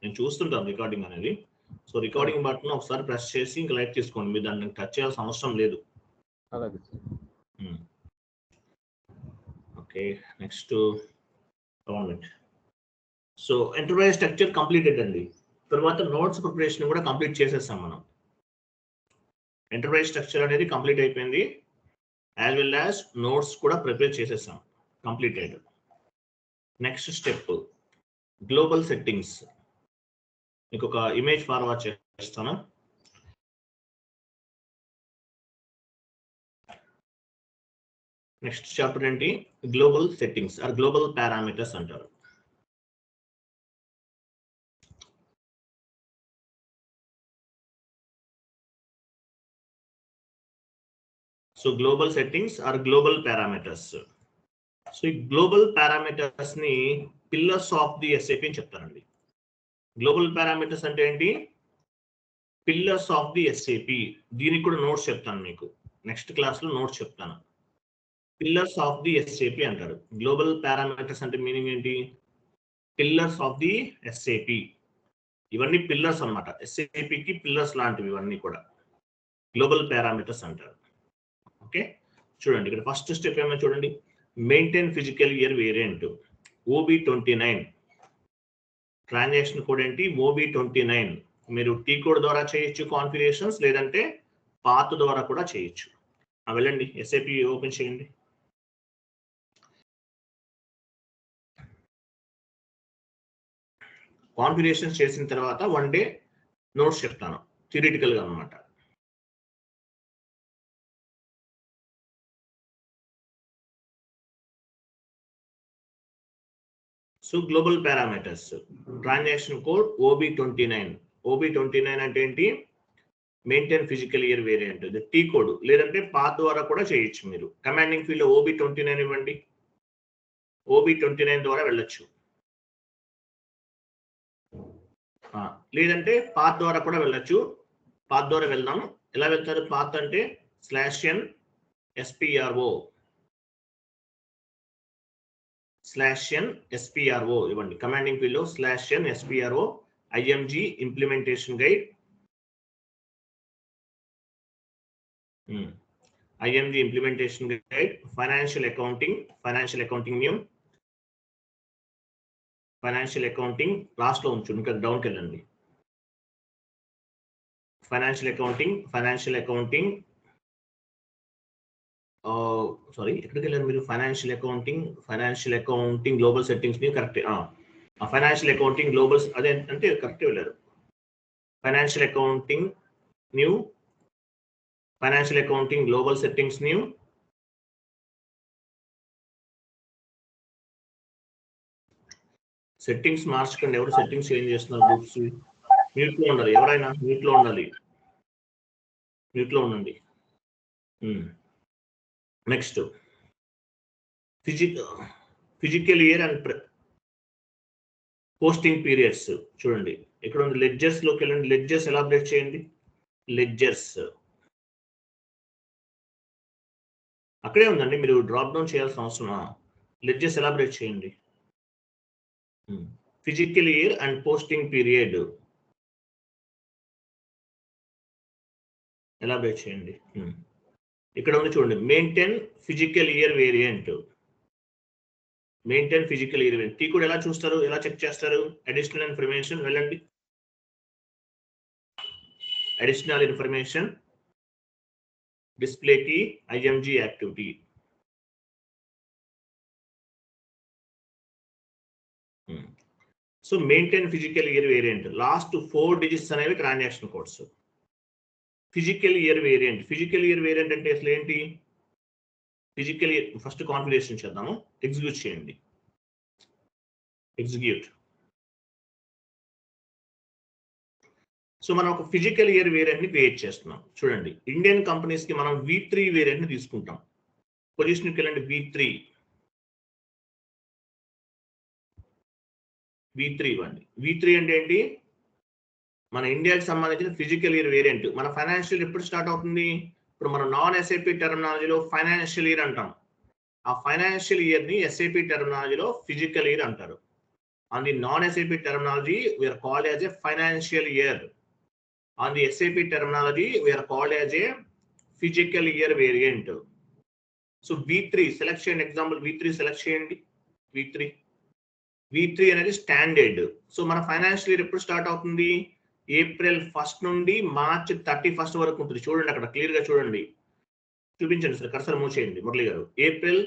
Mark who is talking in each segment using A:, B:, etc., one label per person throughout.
A: నేను చూస్తుంటాను రికార్డింగ్ అనేది. సో రికార్డింగ్ బటన్ ఒకసారి ప్రెస్ చేసి ఇంకా లైట్ తీసుకోండి, మీరు దాన్ని టచ్ చేయాల్సిన అవసరం లేదు.
B: అలాగే sir.
A: Okay, next government. So enterprise structure completed అండి. తర్వాత నోట్స్ ప్రిపరేషన్ కూడా కంప్లీట్ చేసేసాం మనం. ఎంటర్ప్రైజ్ స్ట్రక్చర్ అనేది కంప్లీట్ అయిపోయింది, యాజ్ వెల్ యాజ్ నోట్స్ కూడా ప్రిపేర్ చేసేసాం, completed. Next step global settings. మీకు ఒక ఇమేజ్ ఫార్వర్డ్ చేస్తాను. నెక్స్ట్ చాప్టర్ ఏంటి? Global settings or global parameters అంటారు. So global settings or global parameters. So ఈ గ్లోబల్ పారామీటర్స్ ని పిల్లర్స్ ఆఫ్ ది ఎస్ఏపి అని చెప్తారండి. గ్లోబల్ పారామీటర్స్ అంటే ఏంటి? Pillars of the SAP. దీనికి కూడా నోట్స్ చెప్తాను మీకు, నెక్స్ట్ క్లాస్ లో నోట్స్ చెప్తాను. పిల్లర్స్ ఆఫ్ ది ఎస్ఏపి అంటారు. గ్లోబల్ పారామీటర్స్ అంటే మీనింగ్ ఏంటి? Pillars of the SAP. ఇవన్నీ పిల్లర్స్ అన్నమాట, ఎస్ఏపికి పిల్లర్స్ లాంటివి ఇవన్నీ కూడా గ్లోబల్ పారామీటర్స్ అంటారు. ఓకే, చూడండి ఇక్కడ ఫస్ట్ స్టెప్ ఏమో చూడండి, maintain physical year variant OB29. Transaction code ఏంటి? OB29. మీరు టీ కోడ్ ద్వారా చేయొచ్చు కాన్ఫిగరేషన్స్, లేదంటే పాత్ ద్వారా కూడా చేయొచ్చు. వెళ్ళండి ఎస్ఏపి ఓపెన్ చేయండి. కాన్ఫిగరేషన్స్ చేసిన తర్వాత 1 డే నోట్స్ చెప్తాను థియరిటికల్ గా అన్నమాట. So global parameters, transaction code OB29. OB29 అంటే ఏంటి? Maintain physical year variant. T code లేదంటే పాత్ ద్వారా కూడా చేయొచ్చు. మీరు కమాండింగ్ ఫీల్డ్ లో OB29 ఇవ్వండి, OB29 ద్వారా వెళ్ళొచ్చు. లేదంటే పాత్ ద్వారా కూడా వెళ్ళొచ్చు. పాత్ ద్వారా వెళ్దాం. ఎలా వెళ్తారు? పాత్ అంటే /n SPRO ఇవ్వండి. కమాండింగ్ ఫీల్డ్ లో /n SPRO IMG implementation guide, IMG implementation guide, financial accounting new, financial accounting last లో ఉంచు, ఇంకా డౌన్కి వెళ్ళండి. ఫైనాన్షియల్ అకౌంటింగ్ సారీ, ఎక్కడికి వెళ్ళారు మీరు? ఫైనాన్షియల్ అకౌంటింగ్ గ్లోబల్ సెట్టింగ్స్ ని కరెక్ట్. ఫైనాన్షియల్ అకౌంటింగ్ గ్లోబల్ అదే అంటే కరెక్ట్ వెళ్ళారు. Financial accounting new, financial accounting global settings new, settings మార్చకండి. ఎవరు సెట్టింగ్స్ చేంజ్ చేస్తున్నారు? గ్రూప్స్ మ్యూట్ లో ఉండాలి, ఎవరైనా మ్యూట్ లో ఉండాలి, మ్యూట్ లో ఉండండి. Next physical year and posting periods. చూడండి ఇక్కడ ఉంది, లెడ్జర్స్ లోకి వెళ్ళండి. లెడ్జర్స్ ఎలాబరేట్ చేయండి. లెడ్జర్స్ అక్కడే ఉందండి, మీరు డ్రాప్ డౌన్ చేయాల్సిన అవసరం. లెడ్జర్స్ ఎలాబరేట్ చేయండి. Physical year and posting period elaborate చేయండి. ఇక్కడ ఉంది చూడండి, maintain physical year variant. T కూడా ఎలా చూస్తారు, ఎలా చెక్ చేస్తారు? అడిషనల్ ఇన్ఫర్మేషన్ వెళ్ళండి. అడిషనల్ ఇన్ఫర్మేషన్, డిస్ప్లే కి IMG activity. So maintain physical year variant, last 4 digits అనేవి transaction codes. Physical year variant అంటే అసలు ఏంటి? ఫిజికల్ ఇయర్ ఫస్ట్ కాన్ఫిగరేషన్ చేద్దాము. ఎగ్జిక్యూట్ చేయండి. ఎగ్జిక్యూట్. సో మనం ఒక ఫిజికల్ ఇయర్ వేరియంట్ ని క్రియేట్ చేస్తున్నాం. చూడండి, ఇండియన్ కంపెనీస్ కి మనం V3 వేరియంట్ ని తీసుకుంటాం. పొజిషన్కి వెళ్ళండి. V3 ఇవ్వండి. V3 అంటే ఏంటి? మన ఇండియాకి సంబంధించిన ఫిజికల్ ఇయర్ వేరియంట్. మన ఫైనాన్షియల్ ఎప్పుడు స్టార్ట్ అవుతుంది? ఇప్పుడు మనం నాన్ SAP టెర్మినాలజీలో ఫైనాన్షియల్ ఇయర్ అంటాం. ఆ ఫైనాన్షియల్ ఇయర్ ని SAP టెర్మినాలజీలో ఫిజికల్ ఇయర్ అంటారు. On the non-SAP terminology, we are called as a financial year. On the SAP terminology, we are called as a fiscal year variant. So V3 selection example, V3 selection, V3 అనేది standard. So మన financial year ఎప్పుడు start అవుతుంది? April 1st నుండి March 31st వరకు ఉంటుంది. చూడండి అక్కడ clear గా చూడండి, చూపించండి సార్, కర్సర్ మూవ్ చేయండి మురళి గారు. April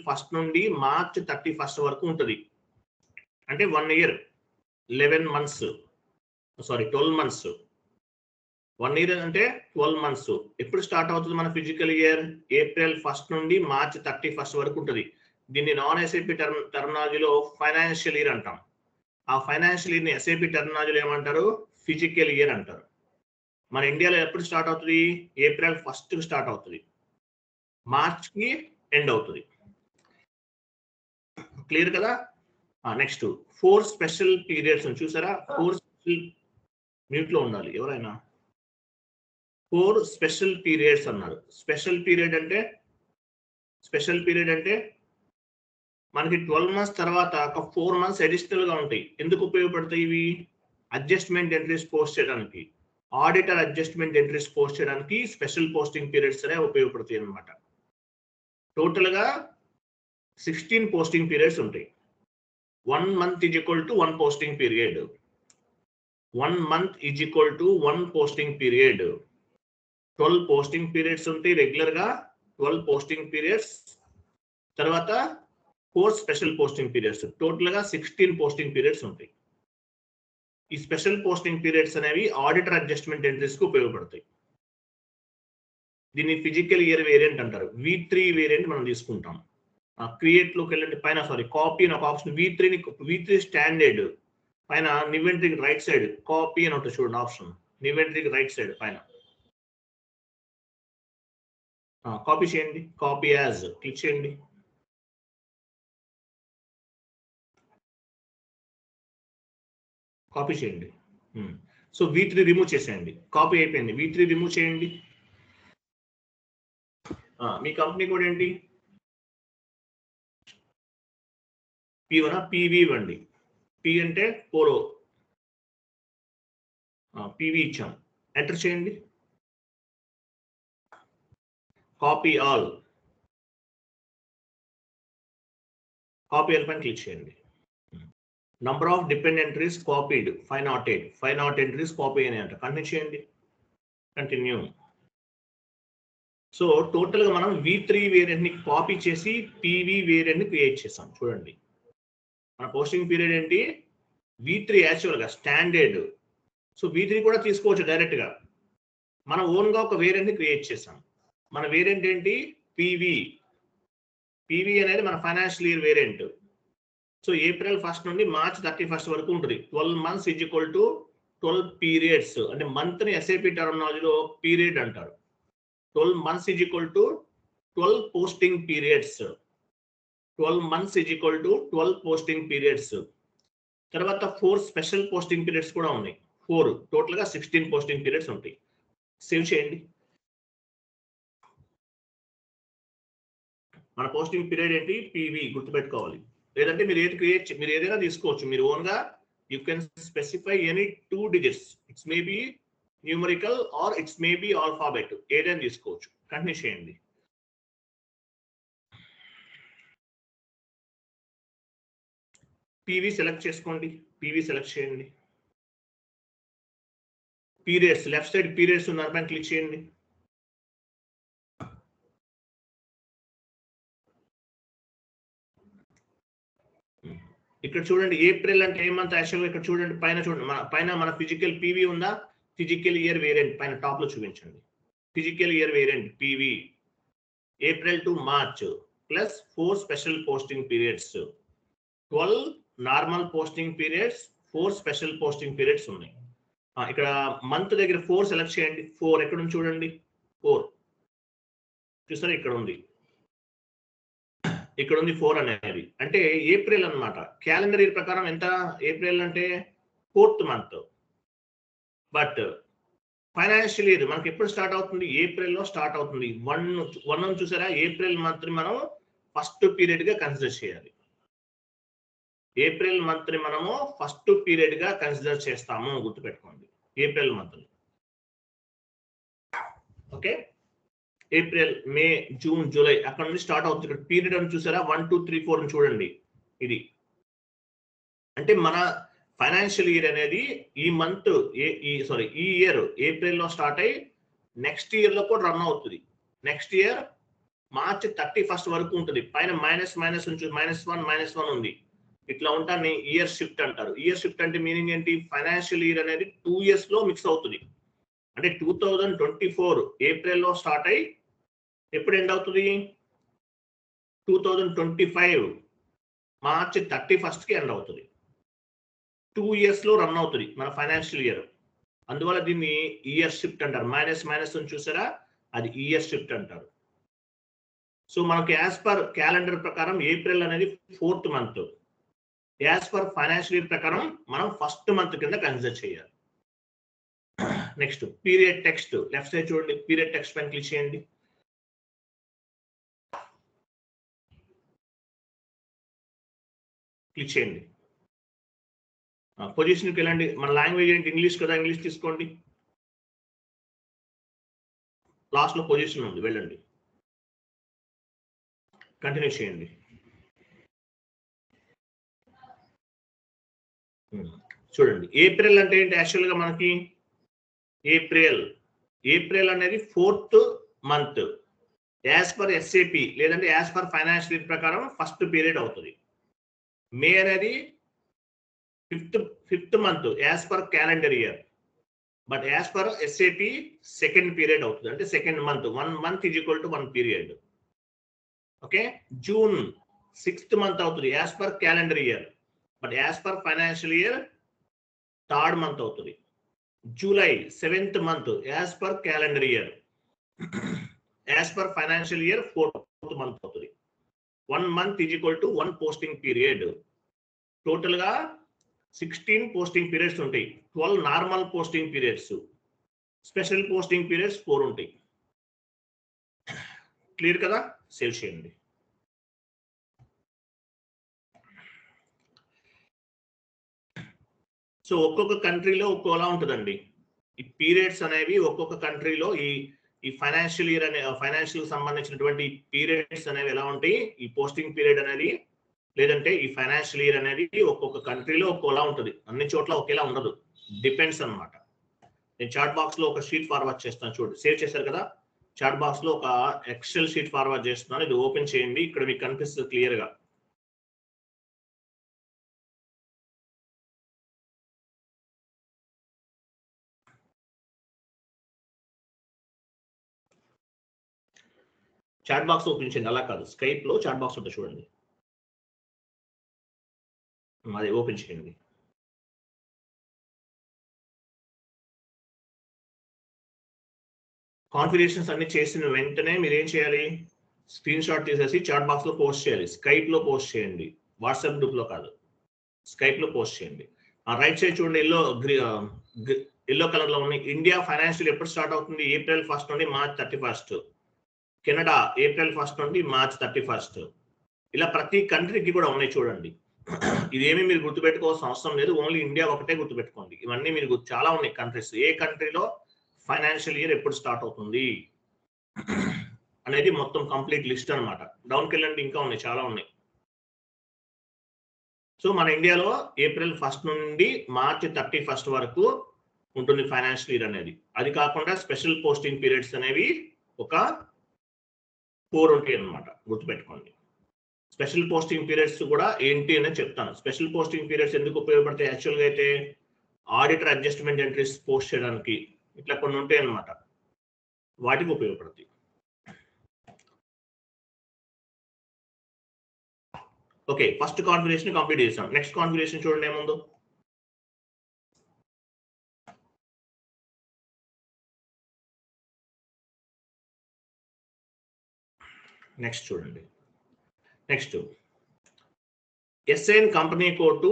A: 1st నుండి March 31st వరకు ఉంటుంది. అంటే 1 year 11 months, sorry 12 months. 1 year అంటే 12 months. ఎప్పుడు స్టార్ట్ అవుతుంది మన ఫిజికల్ ఇయర్? April 1st నుండి March 31st వరకు ఉంటుంది. దీన్ని నాన్ ఎస్ఏపి టర్మినాలజీలో ఫైనాన్షియల్ ఇయర్ అంటాం. ఆ ఫైనాన్షియల్ ఇయర్ ని ఎస్ఏపి టర్మినాలజీలో ఏమంటారు? ఫిజికల్ ఇయర్ అంటారు. మన ఇండియాలో ఎప్పుడు స్టార్ట్ అవుతుంది? April 1st స్టార్ట్ అవుతుంది, మార్చ్ కి ఎండ్ అవుతుంది. క్లియర్ కదా? నెక్స్ట్ 4 స్పెషల్ పీరియడ్స్ చూసారా? 4 స్పెషల్, మ్యూట్ లో ఉండాలి ఎవరైనా. 4 స్పెషల్ పీరియడ్స్ అన్నారు. స్పెషల్ పీరియడ్ అంటే మనకి 12 months తర్వాత ఒక 4 months అడిషనల్ గా ఉంటాయి. ఎందుకు ఉపయోగపడతాయి ఇవి? అడ్జస్ట్మెంట్ ఎంట్రీస్ పోస్ట్ చేయడానికి, ఆడిటర్ అడ్జస్ట్మెంట్ ఎంట్రీస్ పోస్ట్ చేయడానికి స్పెషల్ పోస్టింగ్ పీరియడ్స్ అనే ఉపయోగపడతాయి అన్నమాట. టోటల్ గా 16 పోస్టింగ్ పీరియడ్స్ ఉంటాయి. 1 month is equal to 1 posting period. 1 month is equal to 1 posting period. 12 posting periods ఉంటాయి రెగ్యులర్ గా. 12 posting periods తర్వాత 4 స్పెషల్ పోస్టింగ్ పీరియడ్స్, టోటల్ గా 16 పోస్టింగ్ పీరియడ్స్ ఉంటాయి. ఈ స్పెషల్ పోస్టింగ్ పీరియడ్స్ అనేవి ఆడిటర్ అడ్జస్ట్మెంట్ ఎంట్రీస్ కు ఉపయోగపడతాయి. దీన్ని ఫిజికల్ ఇయర్ వేరియంట్ అంటారు. V3 వేరియంట్ మనం తీసుకుంటాం. క్రియేట్ లోకి వెళ్ళండి, పైన సారీ కాపీ అని ఒక ఆప్షన్, V3 స్టాండర్డ్ పైన నివెంట్రీకి రైట్ సైడ్ కాపీ అని ఉంటుంది చూడండి ఆప్షన్, నివెంట్రీకి రైట్ సైడ్ పైన కాపీ చేయండి. కాపీ యాజ్ క్లిక్ చేయండి. కాపీ చేయండి. సో V3 రిమూవ్ చేసేయండి. కాపీ అయిపోయింది. V3 రిమూవ్ చేయండి. మీ కంపెనీ కూడా ఏంటి? P1 PV ఇవ్వండి. P అంటే పోలో, PV ఇచ్చాం. ఎంటర్ చేయండి. కాపీ ఆల్, కాపీ ఆల్ పైన క్లిక్ చేయండి. Number of dependent entries copied 508. 508 entries copy అయినాయి అంట. కంటిన్యూ చేయండి. కంటిన్యూ. సో టోటల్ గా మనం V3 వేరియంట్ ని కాపీ చేసి PV వేరియంట్ ని క్రియేట్ చేసాం. చూడండి మన పోస్టింగ్ పీరియడ్ ఏంటి? V3 యాక్చువల్ గా స్టాండర్డ్. సో V3 కూడా తీసుకోవచ్చు డైరెక్ట్ గా. మనం ఓన్ గా ఒక వేరియంట్ ని క్రియేట్ చేసాం. మన వేరియంట్ ఏంటి? PV అనేది మన financial year variant. So April 1st నుండి March 31st వరకు ఉంటుంది. 12 months is equal to 12 periods. అంటే మంత్ ని ఎస్ఏపి టర్మినాలజీలో పీరియడ్ అంటారు. 12 months is equal to 12 posting periods. 12 months is equal to 12 posting periods. తర్వాత 4 స్పెషల్ పోస్టింగ్ పీరియడ్స్ కూడా ఉన్నాయి. 4 total గా 16 పోస్టింగ్ పీరియడ్స్ ఉంటాయి. సేవ్ చేయండి. మన పోస్టింగ్ పీరియడ్ ఏంటి? PV గుర్తుపెట్టుకోవాలి. లేదంటే మీరు ఏదైనా తీసుకోవచ్చు. మీరు ఓన్ గా you can specify any 2 digits. It's may be numerical or it's may be alphabet, ఏదైనా తీసుకోవచ్చు. కంటిన్యూ చేయండి. PV సెలెక్ట్ చేసుకోండి. PV సెలెక్ట్ చేయండి. పీరియడ్స్ లెఫ్ట్ సైడ్ పీరియడ్స్ ఉన్న పైన క్లిక్ చేయండి. ఇక్కడ చూడండి ఏప్రిల్ అంటే ఏ మంత్ యాక్చువల్గా ఇక్కడ చూడండి పైన చూడండి పైన మన ఫిజికల్ PV ఉందా? ఫిజికల్ ఇయర్ వేరియంట్ పైన టాప్ లో చూపించండి. Physical year variant PV April to March plus 4 special posting periods, 12 normal posting periods, 4 special posting periods ఉన్నాయి. ఇక్కడ మంత్ దగ్గర 4 సెలెక్ట్ చేయండి. 4 ఎక్కడ ఉంది చూడండి. 4 చూసారా? ఇక్కడ ఉంది. 4 అనేది అంటే ఏప్రిల్ అన్నమాట. క్యాలెండర్ ఇయర్ ప్రకారం ఎంత? ఏప్రిల్ అంటే 4th month. But financial year మనకి ఎప్పుడు స్టార్ట్ అవుతుంది? ఏప్రిల్లో స్టార్ట్ అవుతుంది. 1 చూసారా? ఏప్రిల్ మంత్ ని మనం ఫస్ట్ పీరియడ్ గా కన్సిడర్ చేయాలి. ఏప్రిల్ మంత్ ని మనము ఫస్ట్ పీరియడ్ గా కన్సిడర్ చేస్తాము, గుర్తుపెట్టుకోండి. April month okay. ఏప్రిల్, మే, జూన్, జూలై అక్కడ నుంచి స్టార్ట్ అవుతుంది. ఇక్కడ పీరియడ్ అని చూసారా, 1 2 3 4 చూడండి. ఇది అంటే మన ఫైనాన్షియల్ ఇయర్ అనేది ఈ మంత్ ఈ ఇయర్ ఏప్రిల్ లో స్టార్ట్ అయ్యి నెక్స్ట్ ఇయర్ లో కూడా రన్ అవుతుంది. నెక్స్ట్ ఇయర్ మార్చ్ 31 వరకు ఉంటుంది. పైన మైనస్ నుంచి -1 ఉంది. ఇట్లా ఉంటాన్ని ఇయర్ షిఫ్ట్ అంటారు. ఇయర్ షిఫ్ట్ అంటే మీనింగ్ ఏంటి? ఫైనాన్షియల్ ఇయర్ అనేది 2 years లో మిక్స్ అవుతుంది. అంటే 2024 ఏప్రిల్ లో స్టార్ట్ అయ్యి ఎప్పుడు ఎండ్ అవుతుంది? 2025 మార్చ్ 31 కి ఎండ్ అవుతుంది. 2 years లో రన్ అవుతుంది మన ఫైనాన్షియల్ ఇయర్. అందువల్ల దీన్ని ఇయర్ షిఫ్ట్ అంటారు. మైనస్ చూసారా, అది ఇయర్ షిఫ్ట్ అంటారు. సో మనకి యాజ్ పర్ క్యాలెండర్ ప్రకారం ఏప్రిల్ అనేది 4th month. As per financial year ప్రకారం మనం ఫస్ట్ మంత్ కింద కన్సిడర్ చేయాలి. Next period text, left side చూడండి. పీరియడ్ టెక్స్ట్ పైన క్లిక్ చేయండి. క్లిక్ చేయండి. పొజిషన్కి వెళ్ళండి. మన లాంగ్వేజ్ ఏంటి? ఇంగ్లీష్ కదా, ఇంగ్లీష్ తీసుకోండి. లాస్ట్ లో పొజిషన్ ఉంది, వెళ్ళండి, కంటిన్యూ చేయండి. చూడండి, ఏప్రిల్ అంటే ఏంటి? యాక్చువల్ గా మనకి ఏప్రిల్ అనేది 4th month. As per SAP లేదంటే యాజ్ పర్ ఫైనాన్షియల్ ఇయర్ ప్రకారం ఫస్ట్ పీరియడ్ అవుతుంది. మే అనేది 5th month as per calendar year. But as per SAP second period అవుతుంది. అంటే second month, 1 month is equal to 1 period. Okay. June 6th month అవుతుంది as per calendar year. But as per financial year 3rd month అవుతుంది. July 7th month as per calendar year. As per financial year 4th month అవుతుంది. 1 month is equal to 1 posting period. Total గా 16 posting periods ఉంటాయి. 12 normal posting periods, special posting periods 4 ఉంటాయి. Clear కదా? Save చేయండి. So ఒక్కొక్క కంట్రీలో ఒక్కోలా ఉంటుందండి ఈ పీరియడ్స్ అనేవి. ఒక్కొక్క కంట్రీలో ఈ ఫైనాన్షియల్ ఇయర్ అనే ఫైనాన్షియల్ సంబంధించినటువంటి పీరియడ్స్ అనేవి ఎలా ఉంటాయి? ఈ పోస్టింగ్ పీరియడ్ అనేది లేదంటే ఈ ఫైనాన్షియల్ ఇయర్ అనేది ఒక్కొక్క కంట్రీలో ఒక్కోలా ఉంటుంది. అన్ని చోట్ల ఒకేలా ఉండదు, డిపెండ్స్ అన్నమాట. నేను చాట్ బాక్స్ లో ఒక షీట్ ఫార్వర్డ్ చేస్తాను, చూడండి. సేవ్ చేశారు కదా? చాట్ బాక్స్ లో ఒక ఎక్సెల్ షీట్ ఫార్వర్డ్ చేస్తున్నాను. ఇది ఓపెన్ చేయండి. ఇక్కడ మీకు కనిపిస్తుంది క్లియర్ గా. చాట్ బాక్స్ ఓపెన్ చేయండి. అలా కాదు, స్కైప్ లో చాట్ బాక్స్ ఉంటుంది చూడండి, అది ఓపెన్ చేయండి. కాన్ఫిగరేషన్స్ అన్ని చేసిన వెంటనే మీరు ఏం చేయాలి? స్క్రీన్ షాట్ తీసేసి చాట్ బాక్స్ లో పోస్ట్ చేయాలి. స్కైప్ లో పోస్ట్ చేయండి, వాట్సాప్ గ్రూప్ లో కాదు, స్కైప్ లో పోస్ట్ చేయండి. ఆ రైట్ సైడ్ చూడండి, ఎల్లో కలర్ లో ఉన్నాయి. ఇండియా ఫైనాన్షియల్ ఎప్పుడు స్టార్ట్ అవుతుంది? ఏప్రిల్ 1st నుండి మార్చ్ 31. కెనడా ఏప్రిల్ 1st నుండి మార్చ్ 31. ఇలా ప్రతి కంట్రీకి కూడా ఉన్నాయి చూడండి. ఇదేమి మీరు గుర్తుపెట్టుకోవాల్సిన అవసరం లేదు, ఓన్లీ ఇండియా ఒకటే గుర్తుపెట్టుకోండి. ఇవన్నీ మీరు చాలా ఉన్నాయి కంట్రీస్. ఏ కంట్రీలో ఫైనాన్షియల్ ఇయర్ ఎప్పుడు స్టార్ట్ అవుతుంది అనేది మొత్తం కంప్లీట్ లిస్ట్ అనమాట. డౌన్కి వెళ్ళండి, ఇంకా ఉన్నాయి, చాలా ఉన్నాయి. సో మన ఇండియాలో ఏప్రిల్ 1st నుండి మార్చ్ 31 వరకు ఉంటుంది ఫైనాన్షియల్ ఇయర్ అనేది. అది కాకుండా స్పెషల్ పోస్టింగ్ పీరియడ్స్ అనేవి ఒక 4 ఉంటాయి అనమాట, గుర్తుపెట్టుకోండి. స్పెషల్ పోస్టింగ్ పీరియడ్స్ కూడా ఏంటి అనేది చెప్తాను. స్పెషల్ పోస్టింగ్ పీరియడ్స్ ఎందుకు ఉపయోగపడతాయి? యాక్చువల్గా అయితే ఆడిటర్ అడ్జస్ట్మెంట్ ఎంట్రీస్ పోస్ట్ చేయడానికి ఇట్లా కొన్ని ఉంటాయి అన్నమాట, వాటికి ఉపయోగపడతాయి. ఓకే, ఫస్ట్ కాన్ఫిగరేషన్ కంప్లీట్ చేసాం. నెక్స్ట్ కాన్ఫిగరేషన్ చూడండి ఏముందో. నెక్స్ట్ చూడండి. Next assign company code to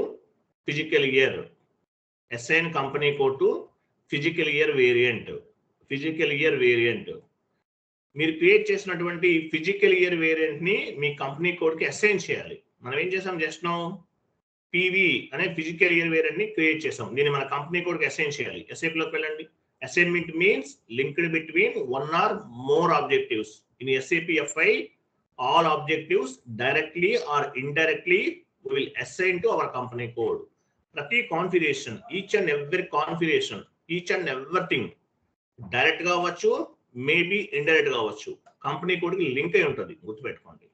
A: physical year. Assign company code to physical year variant. Physical year variant మీరు క్రియేట్ చేసినటువంటి ఫిజికల్ ఇయర్ వేరియంట్ ని మీ కంపెనీ కోడ్ కి అసైన్ చేయాలి. మనం ఏం చేసాం? జస్ట్ నౌ పివి అనే ఫిజికల్ ఇయర్ వేరియంట్ ని క్రియేట్ చేసాం. దీన్ని మన కంపెనీ కోడ్కి అసైన్ చేయాలి. SAP లోకి వెళ్ళండి. Assignment means linked between one or more objectives. In SAP FI all objectives directly or indirectly we will assign to our company code. ప్రతి configuration, each and every configuration, each and everything direct గా అవ్వచ్చు, maybe indirect గా అవ్వచ్చు, company code కి link అయి ఉంటుంది, గుర్తుపెట్టుకోండి.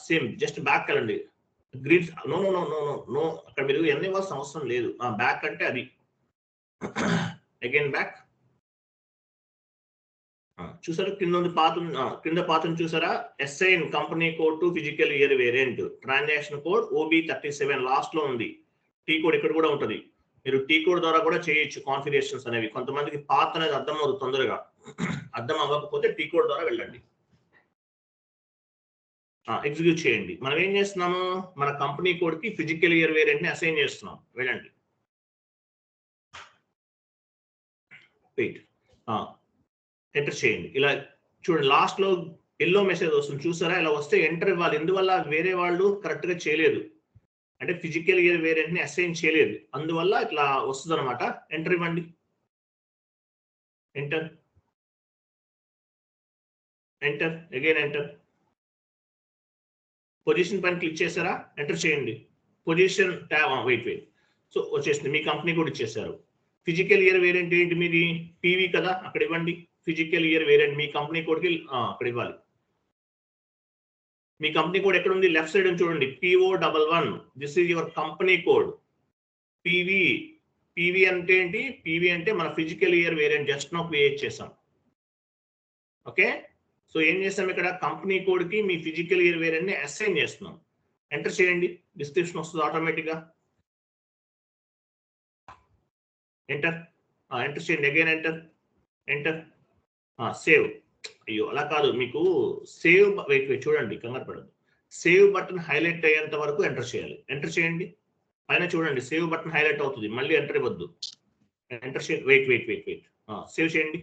A: Same just back వెళ్ళండి. Green no no no no no no అక్కడ మీరు ఎన్ని ఇవ్వాల్సిన అవసరం లేదు. బ్యాక్ అంటే అది అగైన్ బ్యాక్. చూసారా కింద పాత కింద పాతను చూసారా? Assign company code to physical year variant, transaction code OB37 last లో ఉంది. టీ కోడ్ ఇక్కడ కూడా ఉంటుంది. మీరు టీ కోడ్ ద్వారా కూడా చేయొచ్చు కాన్ఫిగరేషన్స్ అనేవి. కొంతమందికి పాత్ అనేది అర్థం అవుతుంది తొందరగా, అర్థం అవ్వకపోతే టీ కోడ్ ద్వారా వెళ్ళండి, ఎగ్జిక్యూట్ చేయండి. మనం ఏం చేస్తున్నాము, మన కంపెనీ కోడ్ కి ఫిజికల్ ఇయర్ వేరియంట్ ని అసైన్ చేస్తున్నాం. వెళ్ళండి, వెయిట్, ఎంటర్ చేయండి. ఇలా చూడండి, లాస్ట్ లో ఎల్లో మెసేజ్ వస్తుంది చూసారా? ఇలా వస్తే ఎంటర్ ఇవ్వాలి. ఎందువల్ల? వేరే వాళ్ళు కరెక్ట్ గా చేయలేదు, అంటే ఫిజికల్ ఇయర్ వేరియంట్ ని అసైన్ చేయలేదు, అందువల్ల ఇట్లా వస్తుంది అనమాట. ఎంటర్ ఇవ్వండి, enter, enter, again enter. Position పైన క్లిక్ చేశారా? ఎంటర్ చేయండి. Position tab, wait wait, so వచ్చేసింది. మీ కంపెనీ కూడా ఇచ్చేసారు. ఫిజికల్ ఇయర్ వేరియంట్ ఏంటి మీది? పివి కదా, అక్కడ ఇవ్వండి. ఫిజికల్ ఇయర్ వేరియంట్ మీ కంపెనీ కోడ్కి అక్కడ ఇవ్వాలి. మీ కంపెనీ కోడ్ ఎక్కడ ఉంది? లెఫ్ట్ సైడ్ చూడండి, PO11. This is your company code. PV, PV అంటే ఏంటి? పివి అంటే మన physical year variant just now create చేసాం. ఓకే, సో ఏం చేస్తాం ఇక్కడ? కంపెనీ కోడ్ కి మీ ఫిజికల్ ఇయర్ వేరియంట్ ని అసైన్ చేస్తున్నాం. ఎంటర్ చేయండి, డిస్క్రిప్షన్ వస్తుంది ఆటోమేటిక్ గా. ఎంటర్, ఎంటర్ చేయండి, అగైన్ ఎంటర్, ఎంటర్, సేవ్. అయ్యో అలా కాదు, మీకు సేవ్, వెయిట్ వెయిట్ చూడండి, కంగారు పడదు. సేవ్ బటన్ హైలైట్ అయ్యేంత వరకు ఎంటర్ చేయాలి. ఎంటర్ చేయండి, పైన చూడండి సేవ్ బటన్ హైలైట్ అవుతుంది, మళ్ళీ ఎంటర్ ఇవ్వద్దు. ఎంటర్ చేయండి, wait wait wait wait, save చేయండి,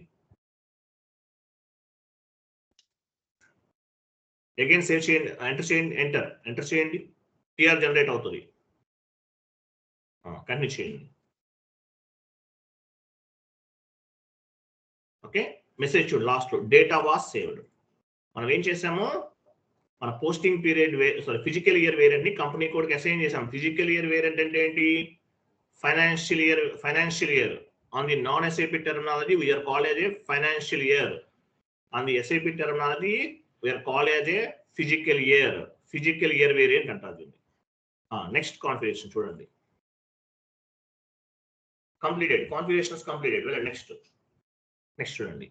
A: అగైన్ సేవ్ చేయండి, ఎంటర్ చేయండి, ఎంటర్, ఎంటర్ చేయండి, టిఆర్ జనరేట్ అవుతుంది. కంటిన్యూ చేయండి. ఓకే, మెసేజ్ చూడు లాస్ట్ లో, డేటా వాస్ సేవ్డ్. మనం ఏం చేసాము, మన posting period physical year variant ని కంపెనీ కోడ్ కి అసైన్ చేసాం. ఫిజికల్ ఇయర్ వేరియంట్ అంటే ఏంటి? Financial year. Financial year on the non SAP terminology we are called as a financial year. On the SAP terminology we are called as a physical year. Physical year variant అంటారు దీన్ని. Next configuration చూడండి, completed, configurations completed. Next next చూడండి,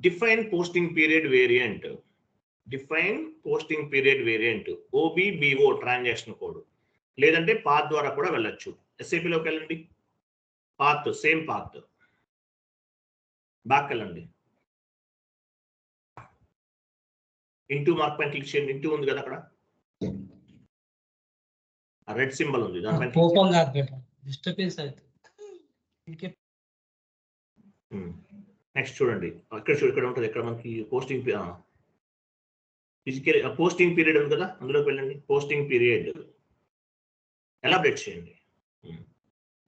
A: define posting period variant. Define posting period variant OBBO transaction code, లేదంటే path ద్వారా కూడా వెళ్ళొచ్చు. SAP లోకి వెళ్ళండి, పాత్, సేమ్ పాత్, బ్యాక్ వెళ్ళండి, ఇంటూ మార్క్ పైన క్లిక్ చేయండి. ఇంటూ ఉంది కదా అక్కడ, రెడ్ సింబల్ ఉంది, దానిపైన నెక్స్ట్ చూడండి. ఇక్కడ ఉంటుంది, ఇక్కడ మనకి పోస్టింగ్ ఫిజికల్ పోస్టింగ్ పీరియడ్ ఉంది కదా, అందులోకి వెళ్ళండి. పోస్టింగ్ పీరియడ్ ఎలాబరేట్ చేయండి.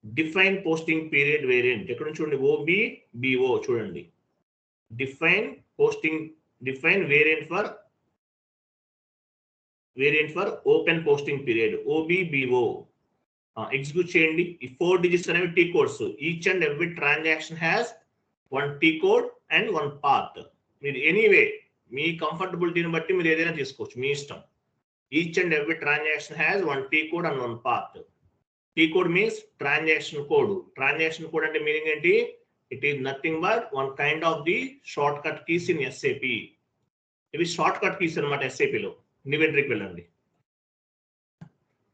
A: డిఫైన్ పోస్టింగ్ పీరియడ్ వేరియంట్ ఎక్కడ చూడండి, OBBO చూడండి. Define posting, define variant for open posting period OBBO. Execute చేయండి. ఈ 4 డిజిట్స్ అనేవి T codes. Each and every transaction has 1 T code and 1 path. మీరు ఎనీవే మీ కంఫర్టబిలిటీని బట్టి మీరు ఏదైనా తీసుకోవచ్చు, మీ ఇష్టం. Each and every transaction has 1 T code and 1 path. T code means transaction code. Transaction code అంటే మీనింగ్ ఏంటి? It is nothing but one kind of the short cut keys in SAP. ఇవి short cut keys అనమాట. SAP లో ఇన్వెంటరీకి వెళ్ళండి.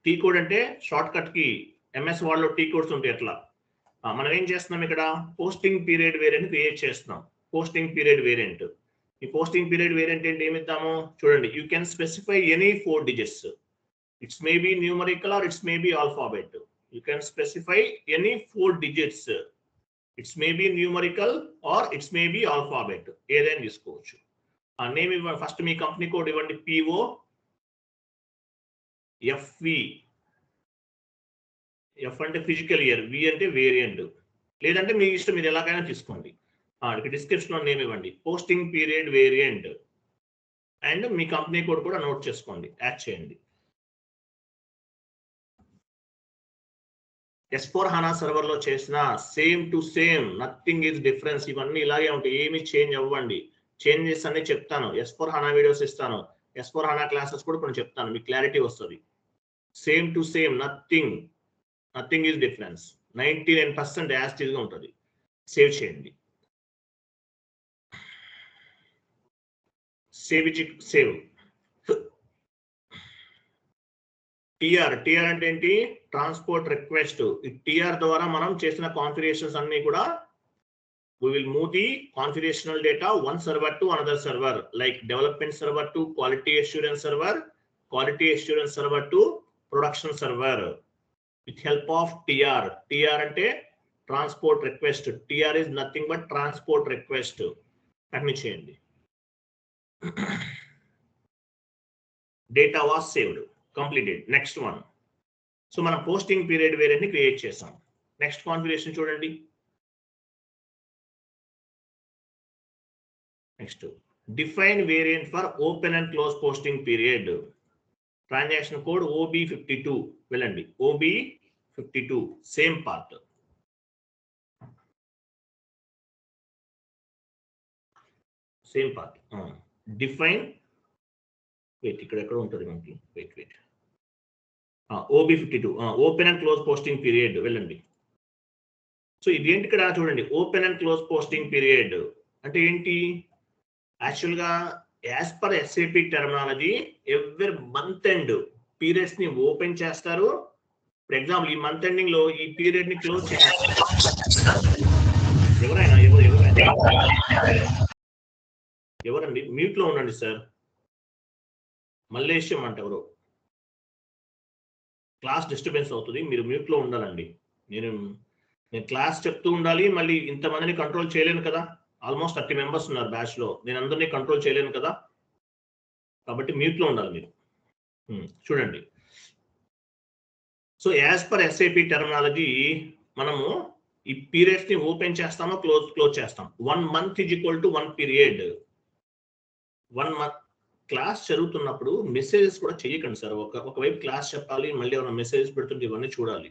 A: T code అంటే short cut కి. MS Word లో T codes ఉంటాయి. అట్లా మనం ఏం చేస్తున్నాం ఇక్కడ? పోస్టింగ్ పీరియడ్ వేరియంట్ క్రియేట్ చేస్తున్నాం. Posting period variant. ఈ పోస్టింగ్ పీరియడ్ వేరియంట్ ఏంటి, ఏమిద్దాము చూడండి. You can specify any 4 digits. It's may be numerical or it's may be alphabet. You can specify any 4 digits. It's may be numerical or it's may be alphabet. ఏదైనా తీసుకోవచ్చు. Name ఇవ్వండి. First మీ company code ఇవ్వండి, PO FV, F అంటే physical year, వి అంటే variant, లేదంటే మీ ఇష్టం, మీరు ఎలాగైనా తీసుకోండి. డిస్క్రిప్షన్లో నేమ్ ఇవ్వండి, posting period variant, and me company code కూడా నోట్ చేసుకోండి, యాడ్ చేయండి. S/4HANA సర్వర్లో చేసిన same to same, nothing is difference. ఇవన్నీ ఇలాగే ఉంటాయి, ఏమి చేంజ్ అవ్వండి. చేంజెస్ అన్ని చెప్తాను, S/4HANA వీడియోస్ ఇస్తాను, S/4HANA క్లాసెస్ కూడా కొన్ని చెప్తాను, మీకు క్లారిటీ వస్తుంది. Same to same, nothing is difference. 99% as it ఈస్గా ఉంటుంది. సేవ్ చేయండి. సేవ్. టిఆర్ అంటే ఏంటి? Transport request. ఈ టిఆర్ ద్వారా మనం చేసిన కాన్ఫిగరేషన్స్ అన్ని కూడా we will move the configurational data one server to another server, like development server to quality assurance server to production server with help of TR. TR ante transport request. TR is nothing but transport request. Continue cheyandi. Data was saved, completed. Next one. So మనం posting period variant ని create చేసాం. Next configuration చూడండి. Next define variant for open and close posting period. Transaction code OB52 వెళ్ళండి, OB52 same part. Define, wait, ఇక్కడ ఎక్కడ ఉంటుంది మనకి, wait, OB52 open and close posting period వెళ్ళండి. సో ఇది ఏంటి ఇక్కడ చూడండి, open and close posting period అంటే ఏంటి? యాక్చువల్గా as per SAP terminology every month end periods ని ఓపెన్ చేస్తారు. ఫర్ ఎగ్జాంపుల్ ఈ మంత్ ఎండింగ్ లో ఈ పీరియడ్ ని క్లోజ్ చేస్తారు. ఎవరండి మ్యూట్ లో ఉండండి సార్. మల్లేశం అంటే ఎవరు? క్లాస్ డిస్టర్బెన్స్ అవుతుంది, మీరు మ్యూట్ లో ఉండాలండి. నేను క్లాస్ చెప్తూ ఉండాలి, మళ్ళీ ఇంతమందిని కంట్రోల్ చేయలేను కదా. ఆల్మోస్ట్ 30 మెంబర్స్ ఉన్నారు బ్యాచ్ లో, నేను అందరినీ కంట్రోల్ చేయలేను కదా, కాబట్టి మ్యూట్ లో ఉండాలి మీరు. చూడండి, so as per SAP terminology మనము ఈ పీరియడ్స్ ని ఓపెన్ చేస్తామో క్లోజ్ చేస్తాం. 1 month is equal to 1 period. 1 month class జరుగుతున్నప్పుడు మెసేజెస్ కూడా చేయకండి సార్. ఒకవైపు క్లాస్ చెప్పాలి, మళ్ళీ ఏమైనా మెసేజెస్ పెడుతుంటే ఇవన్నీ చూడాలి.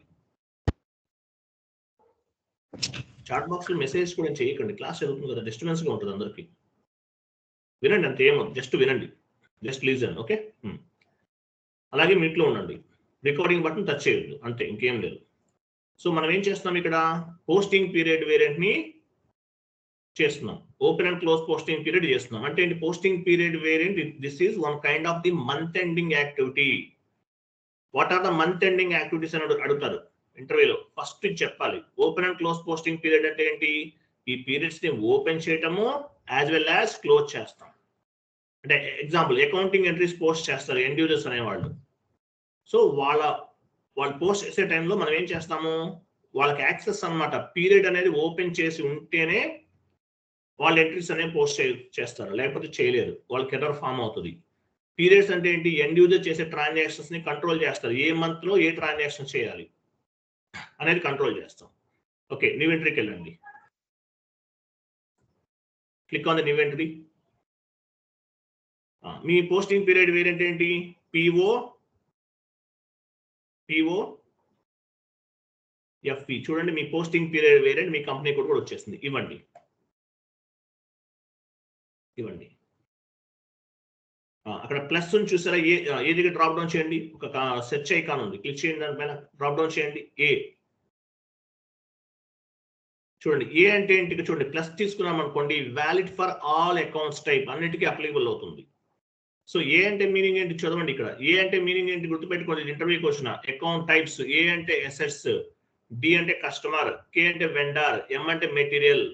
A: చాట్ బాక్స్ లో మెసేజ్ కూడా చేయకండి, క్లాస్ జరుగుతుంది కదా, డిస్టర్బెన్స్ గా ఉంటుంది అందరికి. వినండి, అంతే, ఏమో జస్ట్ వినండి, జస్ట్ లిజన్. ఓకే, అలాగే మీట్లో ఉండండి, రికార్డింగ్ బటన్ టచ్ చేయొద్దు, అంతే, ఇంకేం లేదు. సో మనం ఏం చేస్తున్నాం ఇక్కడ, పోస్టింగ్ పీరియడ్ వేరియంట్ ని చేస్తున్నాం, open and close posting period చేస్తున్నాం. అంటే ఏంటి? Posting period variant, this is one kind of the month ending activity. What are the month ending activities అని అడుగుతారు ఇంటర్వ్యూలో. ఫస్ట్ చెప్పాలి, open and close posting period అంటే ఏంటి? ఈ పీరియడ్స్ ని ఓపెన్ చేయటము యాజ్ వెల్ యాజ్ క్లోజ్ చేస్తాం. అంటే ఎగ్జాంపుల్, అకౌంటింగ్ ఎంట్రీస్ పోస్ట్ చేస్తారు ఎండ్ యూజర్స్ అనేవాళ్ళు. సో వాళ్ళు పోస్ట్ చేసే టైంలో మనం ఏం చేస్తాము, వాళ్ళకి యాక్సెస్ అన్నమాట. పీరియడ్ అనేది ఓపెన్ చేసి ఉంటేనే వాళ్ళు ఎంట్రీస్ అనేవి పోస్ట్ చేస్తారు, లేకపోతే చేయలేరు, వాళ్ళకి ఎర్రర్ ఫామ్ అవుతుంది. పీరియడ్స్ అంటే ఏంటి? ఎండ్ యూజర్ చేసే ట్రాన్సాక్షన్స్ ని కంట్రోల్ చేస్తారు, ఏ మంత్ లో ఏ ట్రాన్సాక్షన్ చేయాలి అనేది కంట్రోల్ చేస్తాం. ఓకే, న్యూ ఎంట్రీకి వెళ్ళండి, click on the new entry. Me posting period variant ఏంటి? PO FP. చూడండి, మీ పోస్టింగ్ పీరియడ్ వేరియంట్ మీ కంపెనీ కోడ్ కూడా వచ్చేసింది. ఇవ్వండి. అక్కడ ప్లస్ చూసారా? ఏ దగ్గర డ్రాప్ డౌన్ చేయండి, ఒక సెర్చ్ ఐకాన్ ఉంది, క్లిక్ చేయండి, దానిపైన డ్రాప్ డౌన్ చేయండి. చూడండి, ఏ అంటే ఏంటి? చూడండి, ప్లస్ తీసుకున్నాం అనుకోండి, valid for all accounts type, అన్నిటికీ అప్లికబుల్ అవుతుంది. సో ఏ అంటే మీనింగ్ ఏంటి చదవండి. ఇక్కడ ఏ అంటే మీనింగ్ ఏంటి గుర్తుపెట్టుకోండి, ఇంటర్వ్యూ క్వశ్చన్. అకౌంట్ టైప్స్, ఏ అంటే అసెట్స్, డి అంటే కస్టమర్, కే అంటే వెండర్, ఎం అంటే మెటీరియల్,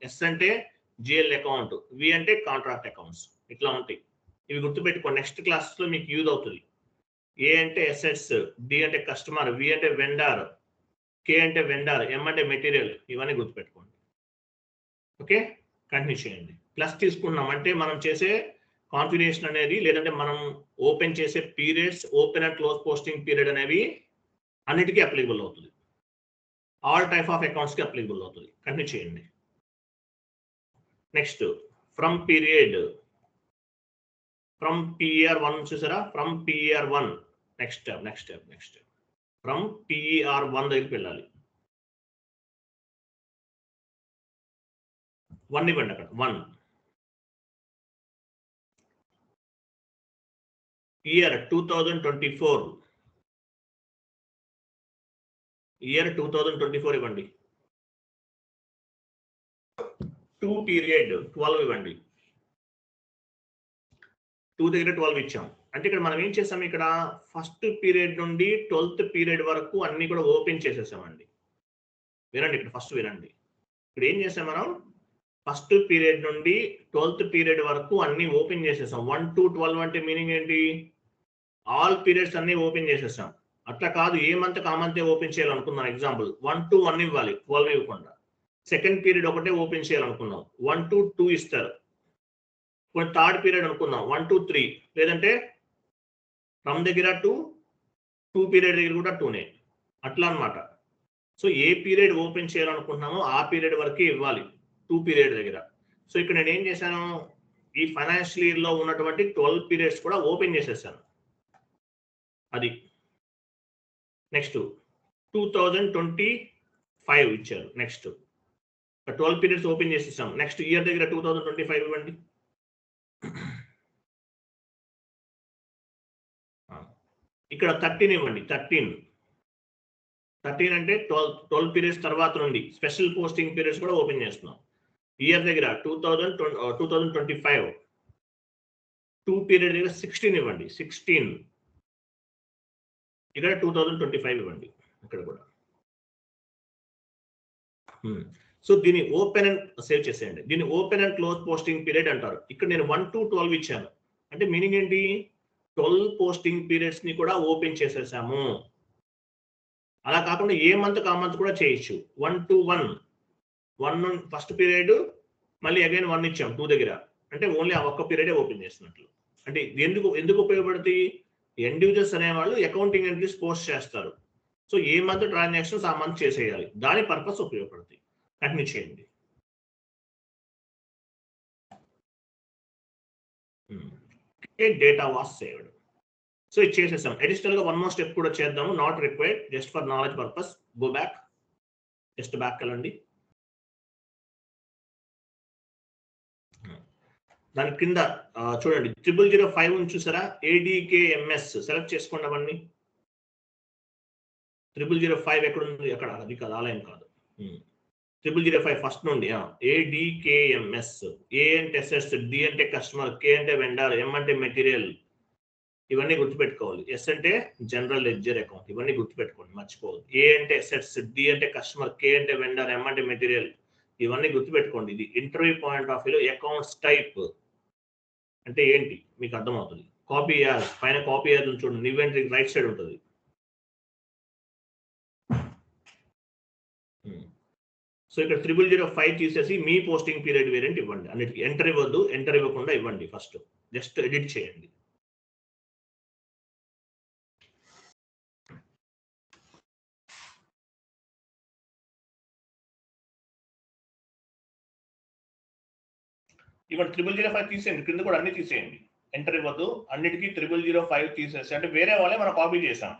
A: ఎస్ అంటే GL అకౌంట్, వి అంటే కాంట్రాక్ట్ అకౌంట్స్. ఇట్లా ఉంటాయి, ఇవి గుర్తుపెట్టుకోండి, నెక్స్ట్ క్లాస్ లో మీకు యూజ్ అవుతుంది. ఏ అంటే అసెట్స్, డి అంటే కస్టమర్, వి అంటే వెండర్, కే అంటే వెండర్, ఎం అంటే మెటీరియల్, ఇవన్నీ గుర్తుపెట్టుకోండి. ఓకే, కంటిన్యూ చేయండి. ప్లస్ తీసుకున్నాం అంటే మనం చేసే కాన్ఫిగరేషన్ అనేది లేదంటే మనం ఓపెన్ చేసే periods, open and close posting period అనేవి అన్నిటికీ అప్లికబుల్ అవుతుంది. ఆల్ టైప్ ఆఫ్ అకౌంట్స్కి అప్లికబుల్ అవుతుంది. కంటిన్యూ చేయండి. Next from period, from PER1 చూసారా, from PER1 next step from PER1 దగ్గరికి వెళ్ళాలి. 1 ఇవ్వండి అక్కడ. 1 ఇయర్ 2024, ఇయర్ 2024 ఇవ్వండి. 2 పీరియడ్ 12 ఇవ్వండి. 2 దగ్గర 12 ఇచ్చాం. అంటే ఇక్కడ మనం ఏం చేసాం, ఇక్కడ ఫస్ట్ పీరియడ్ నుండి 12th పీరియడ్ వరకు అన్ని కూడా ఓపెన్ చేసేసామండి. వినండి, ఇక్కడ ఫస్ట్ వినండి. ఇక్కడ ఏం చేసాం, మనం ఫస్ట్ పీరియడ్ నుండి 12th పీరియడ్ వరకు అన్ని ఓపెన్ చేసేసాం. 1 to 12 అంటే మీనింగ్ ఏంటి, ఆల్ పీరియడ్స్ అన్ని ఓపెన్ చేసేసాం. అట్లా కాదు, ఏ మంత్ కామంతే ఓపెన్ చేయాలనుకున్నాం. ఎగ్జాంపుల్ 1 to 1 ఇవ్వాలి, 12 ఇవ్వకుండా. సెకండ్ పీరియడ్ ఒకటే ఓపెన్ చేయాలనుకున్నాం, 1 to 2 ఇస్తారు. ఇప్పుడు థర్డ్ పీరియడ్ అనుకుందాం, 1 to 3, లేదంటే ఫ్రమ్ దగ్గర 2 పీరియడ్ దగ్గర కూడా 2నే, అట్లా అనమాట. సో ఏ పీరియడ్ ఓపెన్ చేయాలనుకుంటున్నామో ఆ పీరియడ్ వరకే ఇవ్వాలి 2 పీరియడ్ దగ్గర. సో ఇక్కడ నేను ఏం చేశాను, ఈ ఫైనాన్షియల్ ఇయర్ లో ఉన్నటువంటి 12 పీరియడ్స్ కూడా ఓపెన్ చేసేసాను. అది నెక్స్ట్ 2025 ఇచ్చారు. నెక్స్ట్ 12 పీరియడ్స్ ఓపెన్ చేసేసాం. నెక్స్ట్ ఇయర్ దగ్గర 2025 ఇవ్వండి. ఇక్కడ 13 ఇవ్వండి. 13 అంటే 12 పీరియడ్స్ తర్వాత నుండి స్పెషల్ పోస్టింగ్ పీరియడ్స్ కూడా ఓపెన్ చేస్తున్నాం. ఇయర్ దగ్గర 2025, 2 పీరియడ్ దగ్గర 16 ఇవ్వండి. 16 ఇక్కడ 2025 ఇవ్వండి. ఇక్కడ కూడా. సో దీన్ని ఓపెన్ అండ్ సేవ్ చేసేయండి. దీన్ని open and close posting period అంటారు. ఇక్కడ నేను 1 to 12 ఇచ్చాను. అంటే మీనింగ్ ఏంటి, 12 పోస్టింగ్ పీరియడ్స్ ని కూడా ఓపెన్ చేసేసాము. అలా కాకుండా ఏ మంత్ కా మంత్ కూడా చేయొచ్చు. 1 to 1 ఫస్ట్ పీరియడ్, మళ్ళీ అగైన్ 1 ఇచ్చాం 2 దగ్గర, అంటే ఓన్లీ ఆ ఒక్క పీరియడే ఓపెన్ చేసినట్లు. అంటే ఎందుకు ఉపయోగపడుతుంది, ఎండ్ యూజర్స్ అనేవాళ్ళు అకౌంటింగ్ ఎంట్రీస్ పోస్ట్ చేస్తారు. సో ఏ మంత్ ట్రాన్సాక్షన్స్ ఆ మంత్ చేసేయాలి, దాని పర్పస్ ఉపయోగపడుతుంది. కంటిన్యూ చేయండి. Data was saved. సో ఇది చేసేసాం. అడిషనల్ గా 1 more స్టెప్ కూడా చేద్దాము. Not required, just for knowledge purpose. Go back, just back వెళ్ళండి. దాని కింద చూడండి 0005 ఉంది చూసారా, ADKMS సెలెక్ట్ చేసుకోండి. అవన్నీ 0005 ఎక్కడ ఉంది, అక్కడ, అది కాదు, ఆలయం కాదు. 0005 ఫస్ట్ నుండి ADKMS. A అంటే అసెట్స్, D అంటే కస్టమర్, K అంటే వెండర్, M అంటే మెటీరియల్. ఇవన్నీ గుర్తుపెట్టుకోవాలి. S అంటే జనరల్ లెడ్జర్ అకౌంట్. ఇవన్నీ గుర్తుపెట్టుకోండి, మర్చిపోవద్దు. A అంటే అసెట్స్, D అంటే కస్టమర్, K అంటే వెండర్, M అంటే మెటీరియల్. ఇవన్నీ గుర్తుపెట్టుకోండి. ఇది ఇంటర్వ్యూ పాయింట్ ఆఫ్ వ్యూలో అకౌంట్స్ టైప్ అంటే ఏంటి మీకు అర్థమవుతుంది. కాపీ యాజ్, పైన కాపీ యాజ్ చూడండి, ఇన్వెంటరీ రైట్ సైడ్ ఉంటుంది. సో ఇక్కడ 0005 తీసేసి మీ పోస్టింగ్ పీరియడ్ వేరియంట్ ఇవ్వండి. అన్నిటికీ ఎంటర్ ఇవ్వద్దు, ఎంటర్ ఇవ్వకుండా ఇవ్వండి. ఫస్ట్ జస్ట్ ఎడిట్ చేయండి. ఇవ్వండి. 0005 తీసేయండి, కింద కూడా అన్ని తీసేయండి. ఎంటర్ ఇవ్వద్దు, అన్నిటికీ 0005 తీసేసి, అంటే వేరే వాళ్ళే మనం కాపీ చేసాం.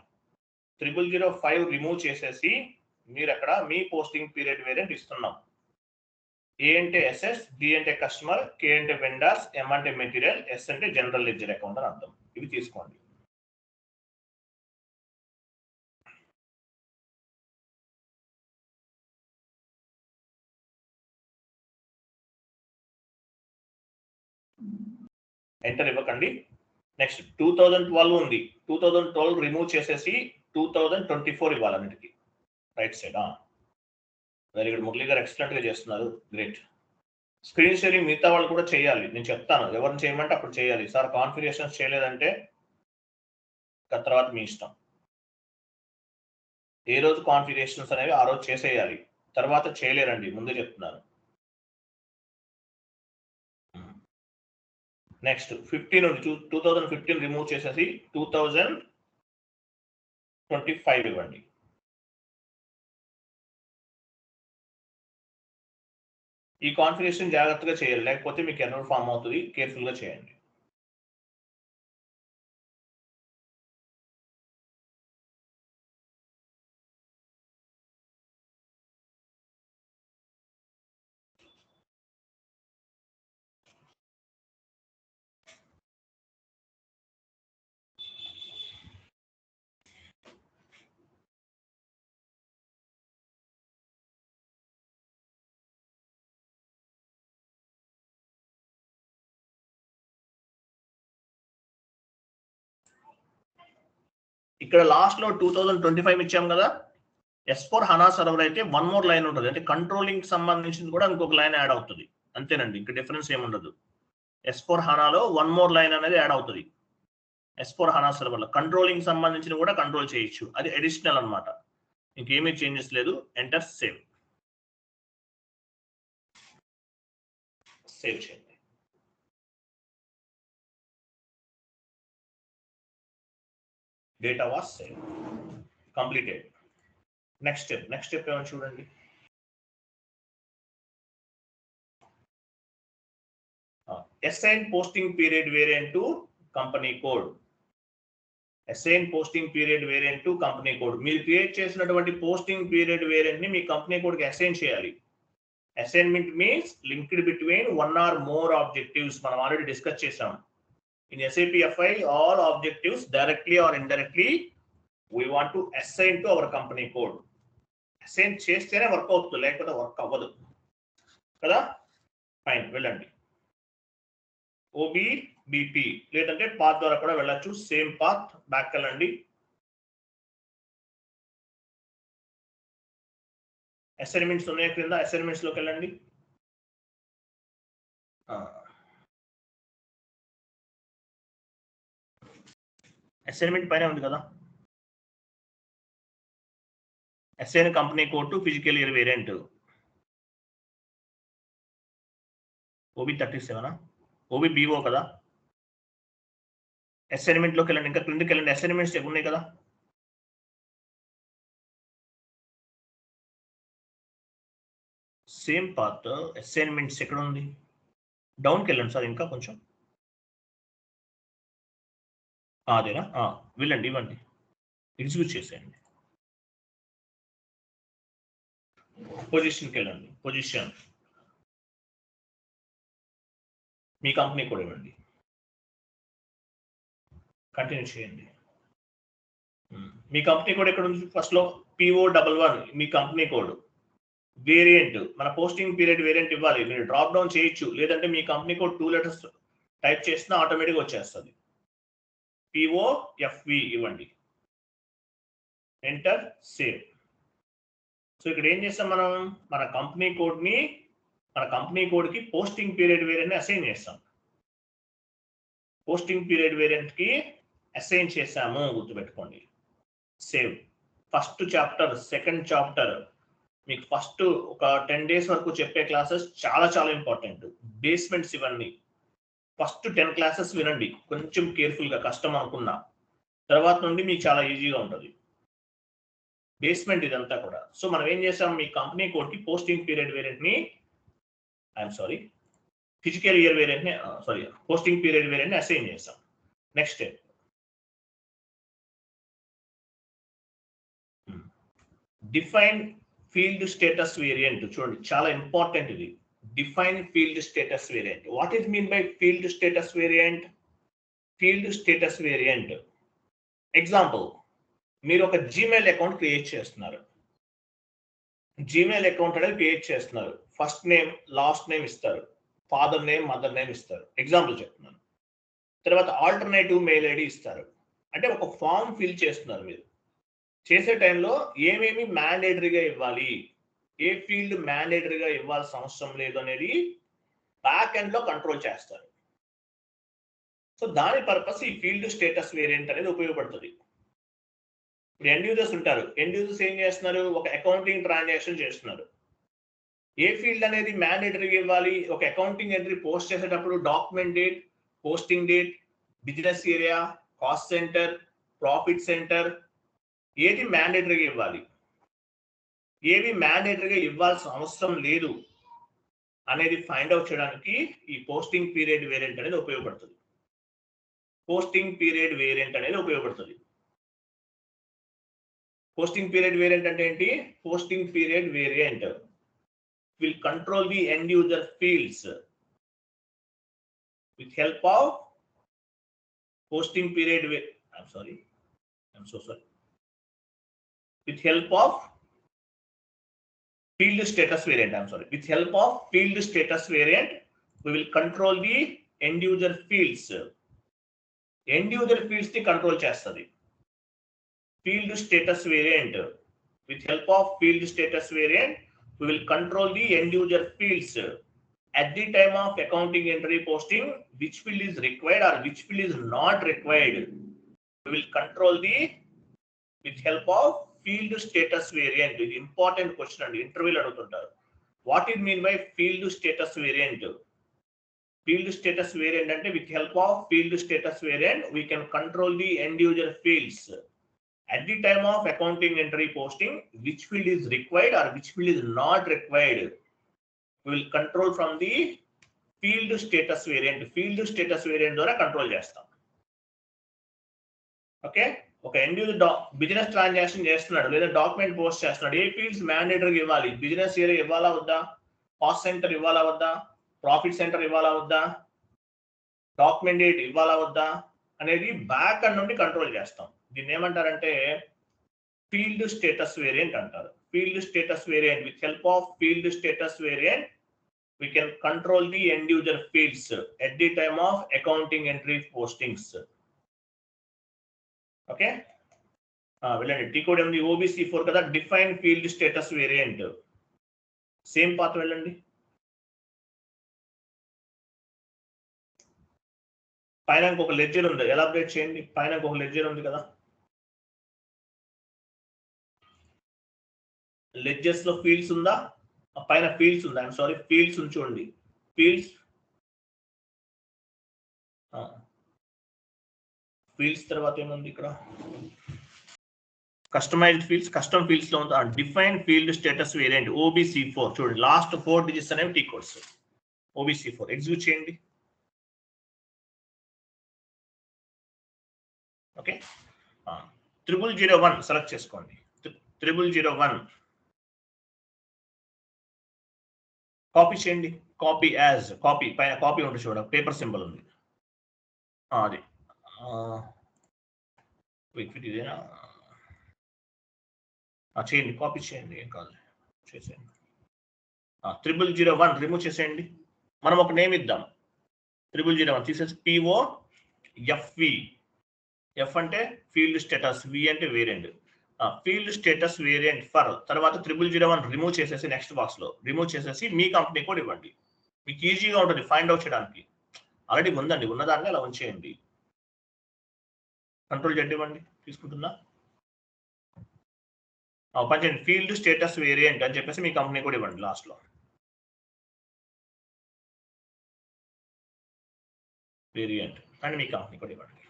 A: 0005 రిమూవ్ చేసేసి మీరు అక్కడ మీ పోస్టింగ్ పీరియడ్ వేరియంట్ ఇస్తున్నాం. A అంటే అసెట్స్, D అంటే కస్టమర్, K అంటే వెండర్స్, M అంటే మెటీరియల్, S అంటే జనరల్ లెడ్జర్ అకౌంట్ అని అర్థం. ఇవి తీసుకోండి. ఎంటర్ ఇవ్వకండి. నెక్స్ట్ 2012 ఉంది, 2012 రిమూవ్ చేసేసి 2024 ఇవ్వాలి అన్నిటికీ. Right side. Very good, Murali గారు ఎక్సలెంట్ గా చేస్తున్నారు, గ్రేట్. స్క్రీన్ షేరింగ్ మిగతా వాళ్ళు కూడా చేయాలి, నేను చెప్తాను ఎవరిని చేయమంటే అప్పుడు చేయాలి. సార్ కాన్ఫిగరేషన్స్ చేయలేదంటే తర్వాత మీ ఇష్టం. ఏ రోజు కాన్ఫిగరేషన్స్ అనేవి ఆ రోజు చేసేయాలి, తర్వాత చేయలేరండి, ముందే చెప్తున్నాను. నెక్స్ట్ 15 2015 రిమూవ్ చేసేసి 2025 ఇవ్వండి. ఈ కాన్ఫిగరేషన్ జాగ్రత్తగా చేయాలి, లేకపోతే మీకు ఎర్రర్ ఫామ్ అవుతుంది. కేర్ఫుల్ గా చేయండి. ఇక్కడ లాస్ట్ లో 2025 ఇచ్చాం కదా. S4 HANA సర్వర్ అయితే వన్ మోర్ లైన్ ఉంటుంది, అంటే కంట్రోలింగ్ సంబంధించింది కూడా ఇంకొక లైన్ యాడ్ అవుతుంది. అంతేనండి, ఇంకా డిఫరెన్స్ ఏముండదు. S4 HANAలో వన్ మోర్ లైన్ అనేది యాడ్ అవుతుంది. S4 HANA సర్వర్ లో కంట్రోలింగ్ సంబంధించిన కూడా కంట్రోల్ చేయొచ్చు, అది అడిషనల్ అన్నమాట. ఇంకేమీ చేంజెస్ లేదు. ఎంటర్ సేవ్ చేయండి. Data was save, completed. Next step ఏమో చూడండి. Assign posting period variant to company code. Assign posting period variant to company code. మీరు క్రియేట్ చేసినటువంటి పోస్టింగ్ పీరియడ్ వేరియంట్ ని మీ కంపెనీ కోడ్ కి అసైన్ చేయాలి. Assignment means linked between one or more objectives. మనం already discuss చేసాం. In SAP FI, all objectives directly or indirectly we want to assign to our company code. Assign చేస్తేనే work అవుతుంది, లేకపోతే work అవ్వదు కదా. Fine, వెళ్ళండి. OBBP లేదంటే path ద్వారా కూడా వెళ్ళచ్చు. సేమ్ పాత్, బ్యాక్ వెళ్ళండి. అసైన్మెంట్స్ ఉన్నాయి క్రింద, అసైన్మెంట్స్ లోకి వెళ్ళండి. అసైన్మెంట్ పైన ఉంది కదా, assign company code to physical year variant. OB37 OBBO కదా. అసైన్మెంట్ లోకి వెళ్ళండి, ఇంకా క్రిందకి వెళ్ళండి. అసైన్మెంట్స్ ఉన్నాయి కదా. సేమ్ పాత్, అసైన్మెంట్స్ ఎక్కడ ఉంది? డౌన్కి వెళ్ళండి సార్, ఇంకా కొంచెం. అదేనా, వెళ్ళండి, ఇవ్వండి, ఎగ్జిక్యూట్ చేసేయండి. పొజిషన్కి వెళ్ళండి. పొజిషన్ మీ కంపెనీ కోడ్ ఇవ్వండి, కంటిన్యూ చేయండి. మీ కంపెనీ కోడ్ ఎక్కడ ఉంది? ఫస్ట్ లో PO11 మీ కంపెనీ కోడ్. వేరియంట్, మన పోస్టింగ్ పీరియడ్ వేరియంట్ ఇవ్వాలి. మీరు డ్రాప్ డౌన్ చేయొచ్చు, లేదంటే మీ కంపెనీ కోడ్ 2 లెటర్స్ టైప్ చేసినా ఆటోమేటిక్గా వచ్చేస్తుంది. POFV ఇవ్వండి, ఎంటర్ సేవ్. సో ఇక్కడ ఏం చేస్తాం మనం? మన కంపెనీ కోడ్ కి పోస్టింగ్ పీరియడ్ వేరియంట్ ని అసైన్ చేస్తాం. పోస్టింగ్ పీరియడ్ వేరియంట్ కి అసైన్ చేసాము, గుర్తుపెట్టుకోండి. Save. First chapter, second chapter మీకు ఫస్ట్ ఒక 10 days వరకు చెప్పే క్లాసెస్ చాలా చాలా ఇంపార్టెంట్. బేస్మెంట్స్ ఇవన్నీ ఫస్ట్ 10 classes వినండి కొంచెం కేర్ఫుల్ గా, కష్టం అనుకున్నా. తర్వాత నుండి మీకు చాలా ఈజీగా ఉంటుంది. బేస్మెంట్ ఇదంతా కూడా. సో మనం ఏం చేసాం? మీ కంపెనీ కోడ్ కి పోస్టింగ్ పీరియడ్ వేరియంట్ ని, ఫిజికల్ ఇయర్ వేరియంట్ ని, పోస్టింగ్ పీరియడ్ వేరియంట్ ని అసైన్ చేసాం. Next step, define field status variant. చూడండి, చాలా ఇంపార్టెంట్ ఇది. Define field status variant. What is mean by field status variant? Field status variant example, మీరు ఒక Gmail account create చేస్తున్నారు. Gmail account అనేది create చేస్తున్నారు. ఫస్ట్ నేమ్, లాస్ట్ నేమ్ ఇస్తారు, father name, mother name ఇస్తారు. ఎగ్జాంపుల్ చెప్తున్నాను. తర్వాత ఆల్టర్నేటివ్ మెయిల్ ఐడి ఇస్తారు. అంటే ఒక ఫామ్ ఫిల్ చేస్తున్నారు. మీరు చేసే టైంలో ఏమేమి మ్యాండేటరీగా ఇవ్వాలి, ఏ ఫీల్డ్ మ్యాండేటరీగా ఇవ్వాల్సిన అవసరం లేదు అనేది బ్యాక్ ఎండ్ లో కంట్రోల్ చేస్తారు. సో దాని పర్పస్ ఈ ఫీల్డ్ స్టేటస్ వేరియంట్ అనేది ఉపయోగపడుతుంది. ఇప్పుడు ఎండ్ యూజర్స్ ఉంటారు. ఎండ్ యూజర్స్ ఏం చేస్తున్నారు? ఒక అకౌంటింగ్ ట్రాన్సాక్షన్ చేస్తున్నారు. ఏ ఫీల్డ్ అనేది మ్యాండేటరీగా ఇవ్వాలి? ఒక అకౌంటింగ్ ఎంట్రీ పోస్ట్ చేసేటప్పుడు document date, posting date, business area, cost centre, profit centre, ఏది మ్యాండేటరీగా ఇవ్వాలి, ఏవి మ్యాండేటరీగా ఇవ్వాల్సిన అవసరం లేదు అనేది ఫైండ్ అవుట్ చేయడానికి ఈ పోస్టింగ్ పీరియడ్ వేరియంట్ అనేది ఉపయోగపడుతుంది. పోస్టింగ్ పీరియడ్ వేరియంట్ అనేది ఉపయోగపడుతుంది. పోస్టింగ్ పీరియడ్ వేరియంట్ అంటే ఏంటి? Posting period variant will control the end user fields with help of posting period. I'm so sorry. With help of field status variant. With help of field status variant, we will control the end user fields. End user fields ని control చేస్తుంది. Field status variant. With help of field status variant, we will control the end user fields. At the time of accounting entry posting, which field is required or which field is not required, we will control the with help of field status variant. It is important question and interview aduguntaru. What it mean by field status variant? Field status variant ante with help of field status variant we can control the end user fields. At the time of accounting entry posting, which field is required or which field is not required, we will control from the field status variant. Field status variant ద్వారా control చేస్తాం. Okay, ఒక end user business transaction చేస్తున్నాడు లేదా document post చేస్తున్నాడు. ఏ fields మ్యాండేటరీగా ఇవ్వాలి? Business area ఇవ్వాలా వద్దా? Cost centre ఇవ్వాలా వద్దా? ప్రాఫిట్ సెంటర్ ఇవ్వాలా వద్దా? డాక్యుమెంట్ డేట్ ఇవ్వాలా వద్దా అనేది బ్యాక్ అండ్ నుండి కంట్రోల్ చేస్తాం. దీన్ని ఏమంటారంటే ఫీల్డ్ స్టేటస్ వేరియంట్ అంటారు. Field status variant with help of field status variant we can control the end user fields at the time of accounting entry postings. Okay, వెళ్ళండి. T code ఉంది OBC4 కదా, define field status variant. Same path వెళ్ళండి. పైన ఒక ledger ఉంది, elaborate చేయండి. పైన ఒక లెడ్జర్ ఉంది కదా, లెడ్జర్స్ లో ఫీల్డ్స్ ఉందా? పైన ఫీల్డ్స్ ఉందా? ఐఎమ్ సారీ, ఫీల్డ్స్ ఉంచండి. ఫీల్డ్స్ తర్వాత ఏముంది ఇక్కడ? Customized fields. కస్టమ్ ఫీల్డ్స్ లో ఉంది define field status variant OBC4. చూడండి, లాస్ట్ 4 డిజిట్స్ అనేవి టీ కోడ్స్. OBC4 ఎగ్జిక్యూట్ చేయండి. ఓకే, 0001 సెలెక్ట్ చేసుకోండి. 0001 కాపీ చేయండి. కాపీ యాజ్, కాపీ పైన కాపీ ఉంటుంది చూడండి, పేపర్ సింబల్ ఉంది అది. ఇదేనా? చేయండి, కాపీ చేయండి, ఏం కాదు, చేసేయండి. 0001 రిమూవ్ చేసేయండి. మనం ఒక నేమ్ ఇద్దాం. 0001 తీసేసి POFV. F అంటే ఫీల్డ్ స్టేటస్, V అంటే variant. Field status variant for తర్వాత 0001 రిమూవ్ చేసేసి నెక్స్ట్ బాక్స్ లో రిమూవ్ చేసేసి మీ కంపెనీ కూడా ఇవ్వండి. మీకు ఈజీగా ఉంటుంది ఫైండ్ అవుట్ చేయడానికి. ఆల్రెడీ ఉందండి, ఉన్నదాన్ని అలా ఉంచేయండి. కంట్రోల్ Z ఇవ్వండి, తీసుకుంటుందా? పంచండి ఫీల్డ్ స్టేటస్ వేరియంట్ అని చెప్పేసి మీ కంపెనీ కూడా ఇవ్వండి లాస్ట్ లో. వేరియంట్ అండ్ మీ కంపెనీ కూడా ఇవ్వండి.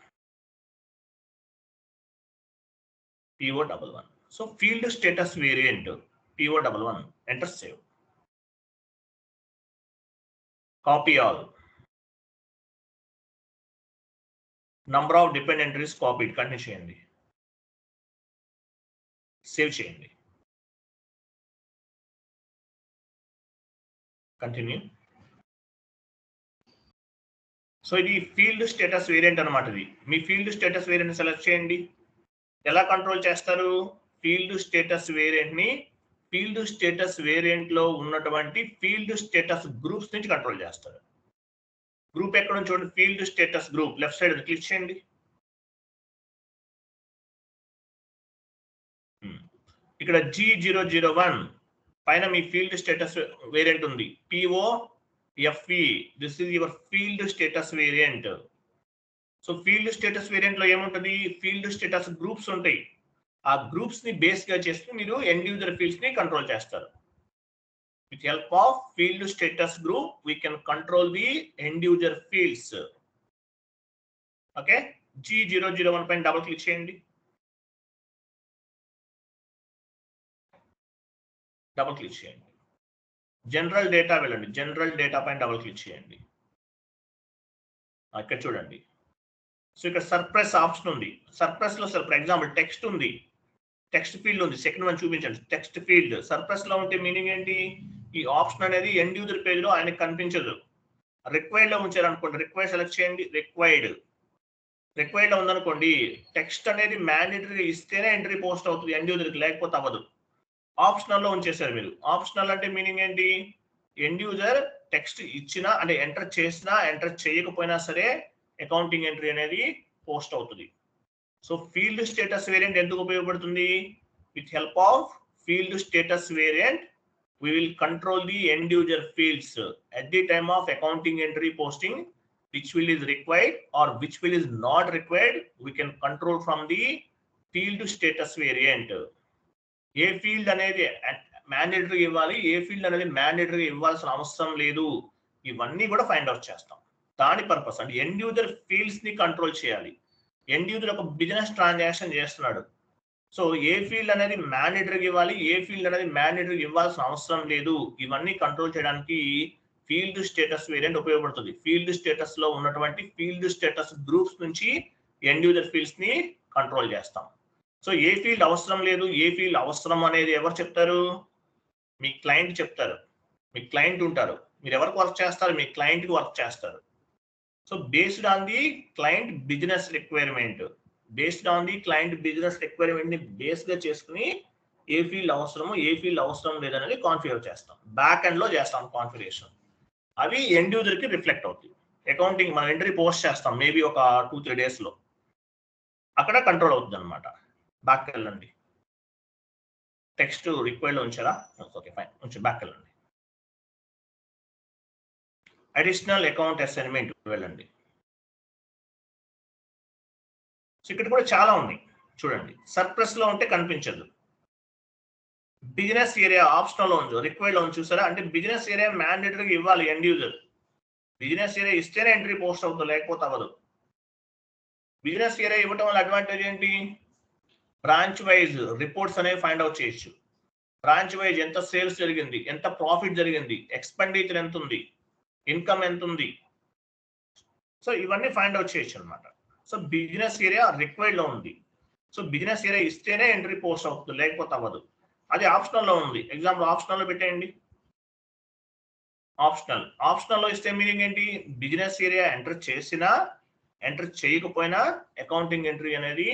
A: PO11. So field status variant PO11. Enter save. Copy all. Number of dependent entries copied. Continue చేయండి. Save చేయండి. Continue. సో ఇది ఫీల్డ్ స్టేటస్ వేరియంట్ అన్నమాట. ఇది మీ ఫీల్డ్ స్టేటస్ వేరియంట్ సెలెక్ట్ చేయండి. ఎలా కంట్రోల్ చేస్తారు? ఫీల్డ్ స్టేటస్ వేరియంట్ ని ఫీల్డ్ స్టేటస్ వేరియంట్ లో ఉన్నటువంటి ఫీల్డ్ స్టేటస్ గ్రూప్స్ నుంచి కంట్రోల్ చేస్తారు. గ్రూప్ ఎక్కడ నుంచి చూడండి, field status group left side click చేయండి. ఇక్కడ G001 పైన మీ ఫీల్డ్ స్టేటస్ వేరియంట్ ఉంది. POFE. This is your field status variant. So field status variant లో ఏముంటుంది? ఫీల్డ్ స్టేటస్ గ్రూప్స్ ఉంటాయి. ఆ గ్రూప్స్ ని బేస్ గా చేసి మీరు ఎండ్ యూజర్ ఫీల్డ్స్ ని కంట్రోల్ చేస్తారు. With help of field status group we can control the end user fields. Okay, G001 పైన డబుల్ క్లిక్ చేయండి. డబుల్ క్లిక్ చేయండి. జనరల్ డేటా వెళ్ళండి. జనరల్ డేటా పైన డబుల్ క్లిక్ చేయండి. ఇక్కడ చూడండి. సో ఇక్కడ సర్ప్రైస్ ఆప్షన్ ఉంది. సర్ప్రైస్ లో ఫర్ ఎగ్జాంపుల్ టెక్స్ట్ ఉంది, టెక్స్ట్ ఫీల్డ్ ఉంది. సెకండ్ వన్ చూపించండి. టెక్స్ట్ ఫీల్డ్ సర్ప్రైస్ లో ఉంటే మీనింగ్ ఏంటి? ఈ ఆప్షన్ అనేది ఎండ్ యూజర్ పేజ్ లో ఆయనకు కనిపించదు. రిక్వైర్డ్ లో ఉంచారు అనుకోండి, రిక్వైర్డ్ సెలెక్ట్ చేయండి. రిక్వైర్డ్ లో ఉందనుకోండి, టెక్స్ట్ అనేది మ్యాండేటరీ ఇస్తేనే ఎంట్రీ పోస్ట్ అవుతుంది ఎండ్ యూజర్కి, లేకపోతే అవ్వదు. ఆప్షనల్ లో ఉంచేసారు మీరు. ఆప్షనల్ అంటే మీనింగ్ ఏంటి? ఎండ్ యూజర్ టెక్స్ట్ ఇచ్చినా అంటే ఎంటర్ చేసినా ఎంటర్ చేయకపోయినా సరే అకౌంటింగ్ ఎంట్రీ అనేది పోస్ట్ అవుతుంది. సో ఫీల్డ్ స్టేటస్ వేరియంట్ ఎందుకు ఉపయోగపడుతుంది? With help of field status variant we will control the end user fields at the time of accounting entry posting, which field is required or which field is not required. We can control from the field status variant. A field అనేది mandatory ఇవ్వాలి, ఏ field అనేది mandatory ఇవ్వాల్సిన అవసరం లేదు, ఇవన్నీ కూడా find out చేస్తాం. దాని పర్పస్ అంటే ఎండ్ యూజర్ ఫీల్డ్స్ ని కంట్రోల్ చేయాలి. ఎండ్ యూజర్ ఒక బిజినెస్ ట్రాన్సాక్షన్ చేస్తున్నాడు. సో ఏ ఫీల్డ్ అనేది మ్యాండేటరీ ఇవ్వాలి, ఏ ఫీల్డ్ అనేది మ్యాండేటరీ ఇవ్వాల్సిన అవసరం లేదు, ఇవన్నీ కంట్రోల్ చేయడానికి ఫీల్డ్ స్టేటస్ వేరియంట్ ఉపయోగపడుతుంది. ఫీల్డ్ స్టేటస్ లో ఉన్నటువంటి ఫీల్డ్ స్టేటస్ గ్రూప్స్ నుంచి ఎండ్ యూజర్ ఫీల్డ్స్ ని కంట్రోల్ చేస్తాం. సో ఏ ఫీల్డ్ అవసరం లేదు, ఏ ఫీల్డ్ అవసరం అనేది ఎవరు చెప్తారు? మీ క్లయింట్ చెప్తారు. మీ క్లయింట్ ఉంటారు. మీరు ఎవరికి వర్క్ చేస్తారు? మీ క్లయింట్కి వర్క్ చేస్తారు. So based on the client business requirement, based on the client business requirement ని బేస్ గా చేసుకుని ఏ ఫీల్డ్ అవసరమో ఏ ఫీల్డ్ అవసరం లేదనేది కాన్ఫిగర్ చేస్తాం. బ్యాక్ ఎండ్ లో చేస్తాం కాన్ఫిగరేషన్. అవి ఎండ్ యూజర్ కి రిఫ్లెక్ట్ అవుతాయి. అకౌంటింగ్ మనం ఎంట్రీ పోస్ట్ చేస్తాం మేబీ ఒక 2-3 days లో, అక్కడ కంట్రోల్ అవుతుంది అనమాట. బ్యాక్ వెళ్ళండి. టెక్స్ట్ రిక్వైర్డ్ లో ఉంచారా? ఓకే ఫైన్, ఉంచు. బ్యాక్ వెళ్ళండి. అడిషనల్ అకౌంట్ అసైన్మెంట్ వెళ్ళండి. సో ఇక్కడ కూడా చాలా ఉన్నాయి చూడండి. సర్ప్లస్ లో ఉంటే కనిపించదు. బిజినెస్ ఏరియా ఆప్షనల్ లో ఉంచు, రిక్వైర్డ్ లో ఉంచు. చూసారా? అంటే బిజినెస్ ఏరియా మ్యాండేటరీగా ఇవ్వాలి ఎండ్ యూజర్. బిజినెస్ ఏరియా ఇస్తేనే ఎంట్రీ పోస్ట్ అవుతుంది, లేకపోతే అవ్వదు. బిజినెస్ ఏరియా ఇవ్వటం వల్ల అడ్వాంటేజ్ ఏంటి? బ్రాంచ్ వైజ్ రిపోర్ట్స్ అనేవి ఫైండ్ అవుట్ చేయొచ్చు. బ్రాంచ్ వైజ్ ఎంత సేల్స్ జరిగింది, ఎంత ప్రాఫిట్ జరిగింది, ఎక్స్పెండిచర్ ఎంత ఉంది, ఇన్కమ్ ఎంత ఉంది, సో ఇవన్నీ ఫైండ్ అవుట్ చేయొచ్చు అనమాట. సో బిజినెస్ ఏరియా రిక్వైర్డ్ లో ఉంది. సో బిజినెస్ ఏరియా ఇస్తేనే ఎంట్రీ పోస్ట్ అవుతుంది, లేకపోతే అవ్వదు. అది ఆప్షనల్ లో ఉంది. ఎగ్జాంపుల్ ఆప్షనల్ లో పెట్టేయండి. ఆప్షనల్ లో ఇస్తే మీనింగ్ ఏంటి? బిజినెస్ ఏరియా ఎంటర్ చేసినా ఎంటర్ చేయకపోయినా అకౌంటింగ్ ఎంట్రీ అనేది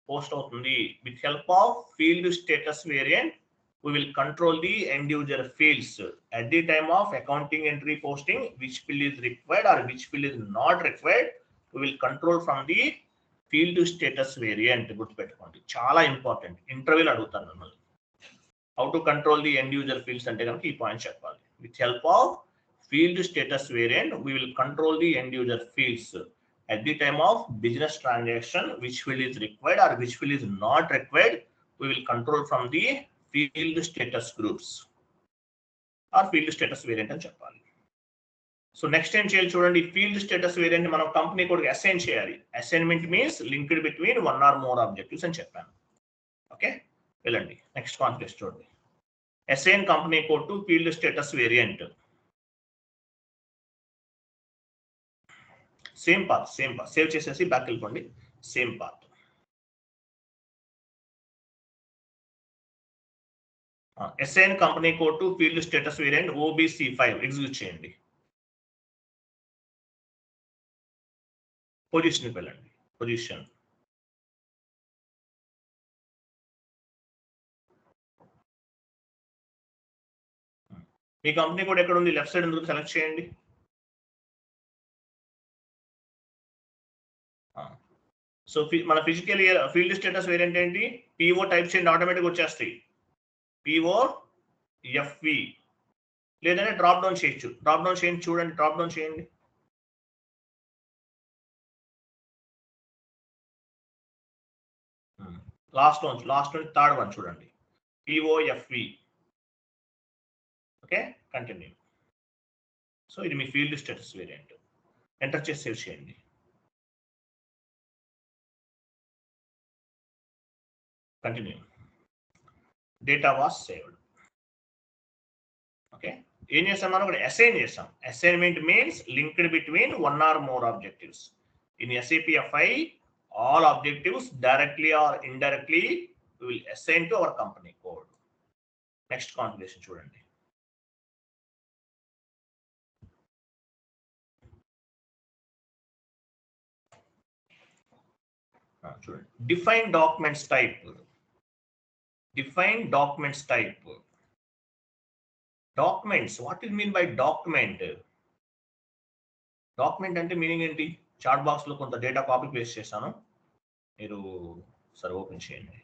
A: పోస్ట్ అవుతుంది. With help of field status variant we will control the end user fields at the time of accounting entry posting, which field is required or which field is not required. We will control from the field status variant. గుర్తుపెట్టుకోండి, చాలా important. ఇంటర్వ్యూలో అడుగుతాను మిమ్మల్ని how to control the end user fields అంటే కనుక ఈ point చెప్పాలి. With help of field status variant we will control the end user fields at the time of business transaction, which field is required or which field is not required. We will control from the field status groups or field status variant అని చెప్పాలి. So next ఏం చేయాలి చూడండి. Field status variant మనం company కోడ్కి assign చేయాలి. Assignment means linked between 1 or more objectives అని చెప్పాను. ఓకే, వెళ్ళండి. నెక్స్ట్ కాన్ఫిగరేషన్ చూడండి. Assign company code to field status variant. Same path save చేసేసి బ్యాక్ వెళ్ళిపోండి. Same path. Assign company code to field status variant OBC5 execute చేయండి. పొజిషన్కి వెళ్ళండి. Position మీ company code ఎక్కడ ఉంది? లెఫ్ట్ సైడ్ ఉంది, సెలెక్ట్ చేయండి. సో మన ఫిజికల్ ఫీల్డ్ స్టేటస్ వేరియంట్ ఏంటి? PO టైప్ చేయండి, ఆటోమేటిక్ వచ్చేస్తాయి. POFV లేదంటే డ్రాప్ డౌన్ చేయొచ్చు. డ్రాప్ డౌన్ చేయండి, చూడండి. డ్రాప్ డౌన్ చేయండి. లాస్ట్ నుంచి థర్డ్ వన్ చూడండి. POFV. Okay, continue. సో ఇది మీ ఫీల్డ్ స్టేటస్ వేరియంట్. ఎంటర్ చేసి సేవ్ చేయండి. Continue. Data was saved. Okay, ఏం చేసాం మనం ఇక్కడ అసైన్ చేసాం. Assignment means linked between one or more objectives. In SAP FI all objectives directly or indirectly we will assign to our company code. Next configuration చూడండి. చూడండి, define documents type. Define documents type. Documents, what is mean by document? Document అంటే meaning ఏంటి? Chat box లో కొంత data copy paste చేశాను, మీరు సరే open చేయండి.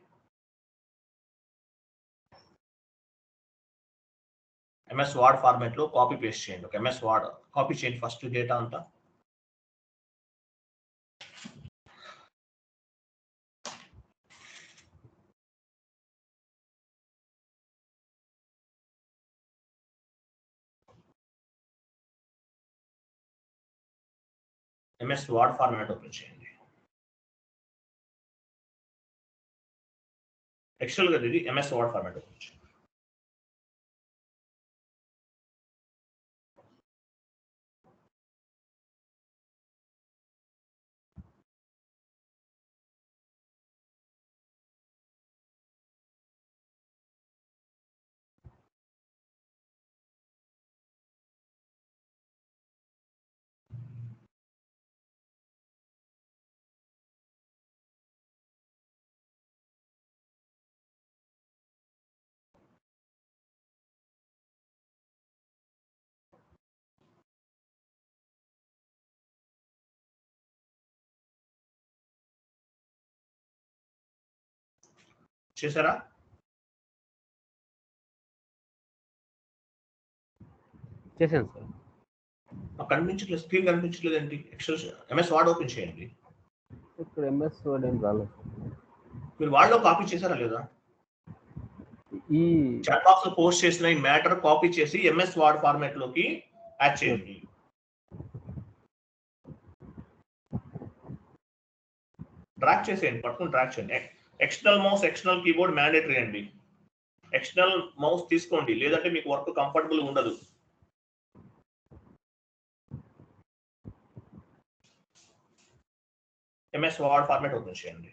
A: MS Word ఫార్మాట్ లో కాపీ పేస్ట్ చేయండి. ఒక MS Word కాపీ చేయండి ఫస్ట్ డేటా అంతా. MS Word ఫార్మాట్ ఓపెన్ చేయండి. ఎక్సెల్ కదా ఇది, MS Word ఫార్మాట్ ఓపెన్ చేయండి. చేశారా?
B: చేశాను సార్.
A: కనిపించట్లేదు, స్క్రీన్ కనిపించట్లేదు ఏంటి? ఎక్సెల్ MS Word ఓపెన్ చేయండి.
B: ఇక్కడ MS Word ఏం రాలేదు.
A: మీరు వార్డ్ లో కాపీ చేశారా లేదా?
B: ఈ
A: చాట్ బాక్స్ లో పోస్ట్ చేసిన ఈ మ్యాటర్ కాపీ చేసి MS Word ఫార్మాట్ లోకి యాడ్ చేయండి. డ్రాగ్ చేసేయండి, పట్టుకుని డ్రాగ్ చేయండి. External mouse, external keyboard mandatory అండి. ఎక్స్టర్నల్ మౌస్ తీసుకోండి, లేదంటే మీకు వర్క్ కంఫర్టబుల్ ఉండదు. MS Word ఫార్మాట్ ఓపెన్ చేయండి.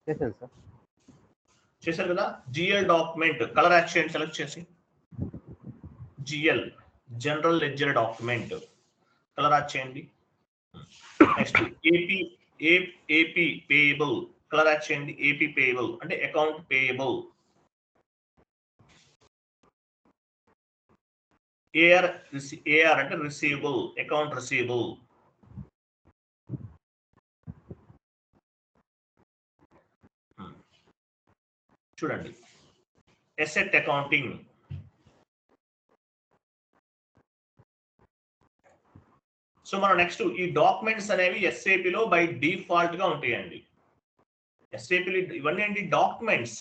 B: చేశాను సార్.
A: చేశారు కదా? GL document colour action select చేసి GL general ledger document colour add చేయండి. Next AP payable colour add చేయండి. AP పేయబుల్ అంటే అకౌంట్ పేయబుల్. AR అంటే రిసీవబుల్, అకౌంట్ రిసీవబుల్. చూడండి, అసెట్ అకౌంటింగ్. సో మనం నెక్స్ట్ ఈ డాక్యుమెంట్స్ అనేవి SAP లో బై డిఫాల్ట్ గా ఉంటాయండి. SAP ఇవన్నీ ఏంటి? డాక్యుమెంట్స్.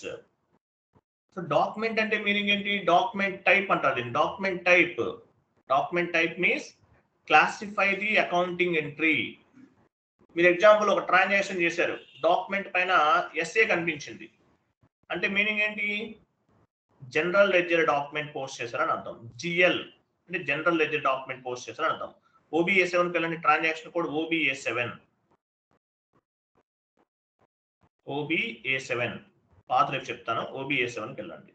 A: సో డాక్యుమెంట్ అంటే మీనింగ్ ఏంటి? డాక్యుమెంట్ టైప్ అంటారు. Document type means classify the accounting entry. మీరు ఎగ్జాంపుల్ ఒక ట్రాన్సాక్షన్ చేశారు, డాక్యుమెంట్ పైన SA కనిపించింది అంటే మీనింగ్ ఏంటి? జనరల్ లెడ్జర్ డాక్యుమెంట్ పోస్ట్ చేశారని అర్థం. GL అంటే జనరల్ లెడ్జర్ డాక్యుమెంట్ పోస్ట్ చేశారని అర్థం. OBA7 కి వెళ్ళండి, ట్రాన్సాక్షన్ కోడ్ OBA7. OBA7 పాత రేపు చెప్తాను. OBA7కి వెళ్ళండి,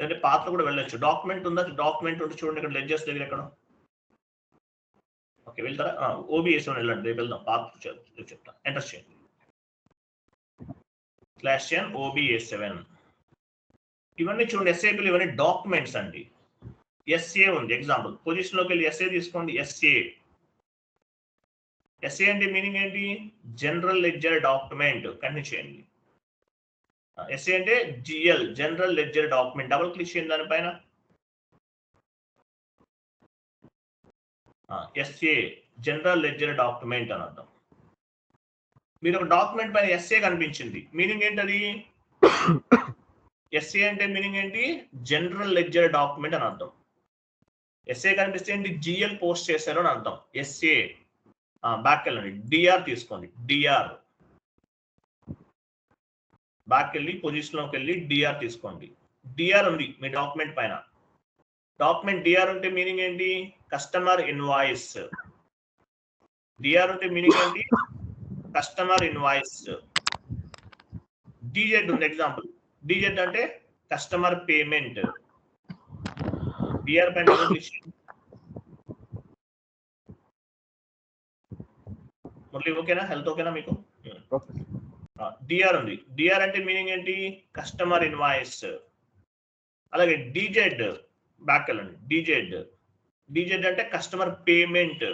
A: అంటే పాత్ర కూడా వెళ్ళొచ్చు. డాక్యుమెంట్ ఉందా? డాక్యుమెంట్ ఉంటే చూడండి, ఇక్కడ లెడ్జర్స్ దగ్గర ఎక్కడ. ఓకే, వెళ్తారా? OBA7 వెళ్ళండి, రేపు వెళ్దాం. పాత్ర చెప్తాను, ఎంటర్ చేయండి. /n OBA7. ఇవన్నీ చూడండి, SAP లో ఇవన్నీ డాక్యుమెంట్స్ అండి. SA ఉంది, ఎగ్జాంపుల్ పొజిషన్ లోకి వెళ్ళి SA తీసుకోండి. SA అంటే మీనింగ్ ఏంటి? General ledger document. కంటిన్యూ చేయండి. SA అంటే GL general ledger document. Double click చేయండి దానిపైన. SA జనరల్ లెడ్జర్ డాక్యుమెంట్ అని అర్థం. మీరు ఒక డాక్యుమెంట్ పైన ఎస్ఏ కనిపించింది, మీనింగ్ ఏంటది? ఎస్ఏ అంటే మీనింగ్ ఏంటి? జనరల్ లెడ్జర్ డాక్యుమెంట్ అని అర్థం. ఎస్ఏ కనిపిస్తే ఏంటి? జిఎల్ పోస్ట్ చేశారు అని అర్థం. ఎస్ఏ బ్యాక్ వెళ్ళండి, డిఆర్ తీసుకోండి. డిఆర్ బ్యాక్ వెళ్ళి పొజిషన్ లోకి వెళ్ళి డిఆర్ తీసుకోండి. డిఆర్ ఉంది మీ డాక్యుమెంట్ పైన. డాక్యుమెంట్ డిఆర్ ఉంటే మీనింగ్ ఏంటి? Customer invoice. డిఆర్ ఉంటే మీనింగ్ ఏంటి? Customer invoice. డిజెడ్ ఉంది ఎగ్జాంపుల్. డిజెడ్ అంటే కస్టమర్ పేమెంట్. డిఆర్ పైన మురళి ఓకేనా? హెల్త్ ఓకేనా మీకు? డిఆర్ ఉంది. డిఆర్ అంటే మీనింగ్ ఏంటి? Customer invoice. అలాగే డిజెడ్ బ్యాక్ వెళ్ళండి. డిజెడ్. డిజెడ్ అంటే కస్టమర్ పేమెంట్.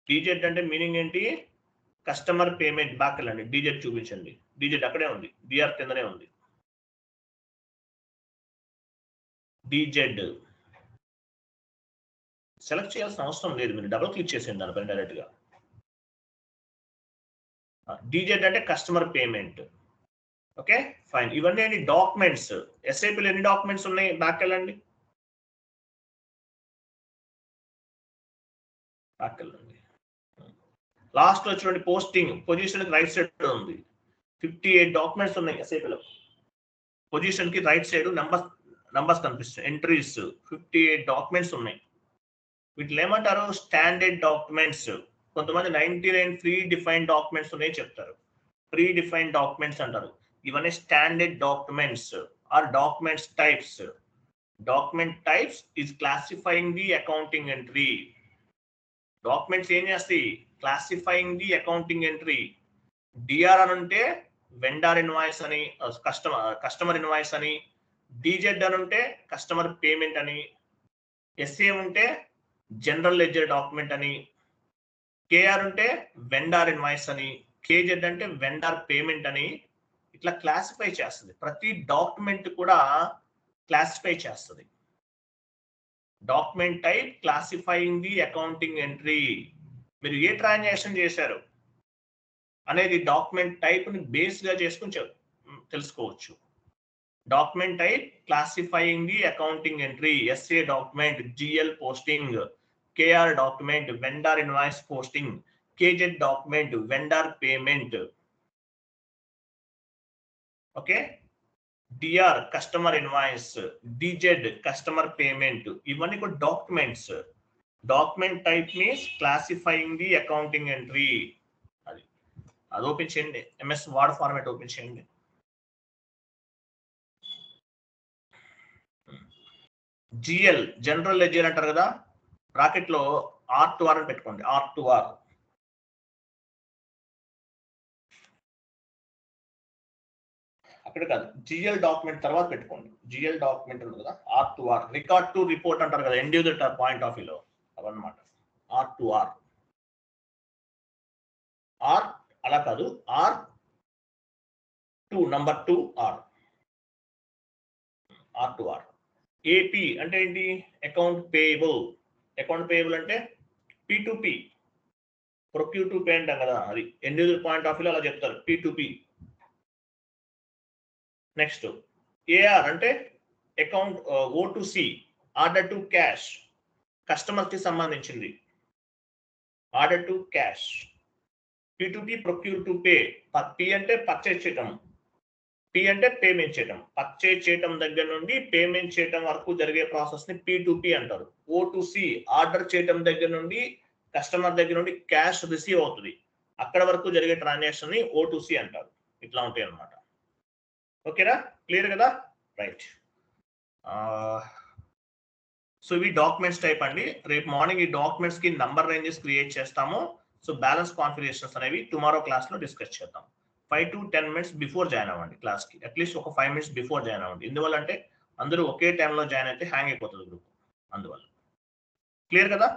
A: డిజెడ్ అంటే మీనింగ్ ఏంటి? Customer payment. బ్యాక్ వెళ్ళండి, డిజెడ్ చూపించండి. డిజెడ్ అక్కడే ఉంది, డిఆర్ కిందనే ఉంది. డిజెడ్ సెలెక్ట్ చేయాల్సిన అవసరం లేదు, మీరు డబుల్ క్లిక్ చేసేయండి దానిపైన డైరెక్ట్ గా. డిజెడ్ అంటే కస్టమర్ పేమెంట్. Okay fine. ఇవన్నీ ఏంటి? డాక్యుమెంట్స్. ఎస్ఐపిలో ఎన్ని డాక్యుమెంట్స్ ఉన్నాయి? బ్యాక్ వెళ్ళండి, బ్యాక్ వెళ్ళండి. లాస్ట్ లో చూడండి, పోస్టింగ్ పొజిషన్ రైట్ సైడ్ ఉంది. 58 డాక్యుమెంట్స్ ఉన్నాయి ఎస్ఐపిలో. పొజిషన్ కి రైట్ సైడ్ నంబర్స్ కనిపిస్తాయి, ఎంట్రీస్. 58 డాక్యుమెంట్స్ ఉన్నాయి. వీటిలో ఏమంటారు? Standard documents. కొంతమంది 99 ప్రీ డిఫైన్డ్ డాక్యుమెంట్స్ ఉన్నాయి చెప్తారు. ప్రీ డిఫైన్డ్ డాక్యుమెంట్స్ అంటారు. ఇవన్నీ standard documents or documents types. Document types is classifying the accounting entry. Documents ఏం చేస్తాయి? Classifying the accounting entry. DR అని ఉంటే వెండర్ ఇన్వాయిస్ అని, కస్టమర్ ఇన్వాయిస్ అని. డిజెడ్ అని ఉంటే కస్టమర్ పేమెంట్ అని. ఎస్ఏ ఉంటే జనరల్ లెడ్జర్ డాక్యుమెంట్ అని. కేఆర్ ఉంటే వెండర్ ఇన్వాయిస్ అని. కేజెడ్ అంటే వెండర్ పేమెంట్ అని. ఇట్లా క్లాసిఫై చేస్తుంది. ప్రతి డాక్యుమెంట్ కూడా క్లాసిఫై చేస్తుంది. Document type classifying the accounting entry. మీరు ఏ ట్రాన్సాక్షన్ చేశారు అనేది డాక్యుమెంట్ టైప్ ని బేస్ గా చేసుకుని తెలుసుకోవచ్చు. Document type classifying the accounting entry. SA document, GL posting. KR document, vendor invoice posting. KZ document, vendor payment. Okay. DR customer invoice, DZ customer payment. ఇవన్నీ కూడా documents. Document type means classifying the accounting entry. అది open చేయండి. MS Word format open చేయండి. GL general ledger అంటారు కదా, bracket లో R2R అని పెట్టుకోండి. R2R. అక్కడ కాదు, జిఎల్ డాక్యుమెంట్ తర్వాత పెట్టుకోండి. జిఎల్ డాక్యుమెంట్ ఉంది కదా, R2R. రికార్డ్ టు రిపోర్ట్ అంటారు కదా, ఎండ్ యూజర్ పాయింట్ ఆఫ్ వ్యూలో అవన్నమాట. R2R. R అలా కాదు, R2 నంబర్ 2 R2R. ఏపీ అంటే ఏంటి? Account payable. అకౌంట్ పేయబుల్ అంటే P2P, ప్రొక్యూర్ టు పే అంటాం కదా, అది ఎండ్ యూజర్ పాయింట్ ఆఫ్ వ్యూలో అలా చెప్తారు, P2P. నెక్స్ట్ AR అంటే account O2C, order to cash, customer కి సంబంధించింది. Order to cash. P2P procure to pay. P అంటే పర్చేజ్ చేయటం, P అంటే పేమెంట్ చేయటం. పర్చేజ్ చేయటం దగ్గర నుండి పేమెంట్ చేయటం వరకు జరిగే ప్రాసెస్ ని P2P అంటారు. O2C ఆర్డర్ చేయటం దగ్గర నుండి కస్టమర్ దగ్గర నుండి క్యాష్ రిసీవ్ అవుతుంది, అక్కడ వరకు జరిగే ట్రాన్సాక్షన్ ని O2C అంటారు. ఇట్లా ఉంటాయి అన్నమాట. ఓకేనా? క్లియర్ కదా? రైట్. సో ఇవి డాక్యుమెంట్స్ టైప్ అండి. రేపు మార్నింగ్ ఈ డాక్యుమెంట్స్ కి నంబర్ రేంజెస్ క్రియేట్ చేస్తాము. సో బ్యాలెన్స్ కాన్ఫిగరేషన్స్ అనేవి టుమారో క్లాస్ లో డిస్కస్ చేద్దాం. 5 to 10 minutes బిఫోర్ జాయిన్ అవ్వండి క్లాస్ కి. అట్లీస్ట్ ఒక 5 minutes బిఫోర్ జాయిన్ అవ్వండి. ఎందువల్ల అంటే అందరూ ఒకే టైంలో జాయిన్ అయితే హ్యాంగ్ అయిపోతుంది గ్రూప్, అందువల్ల. క్లియర్ కదా?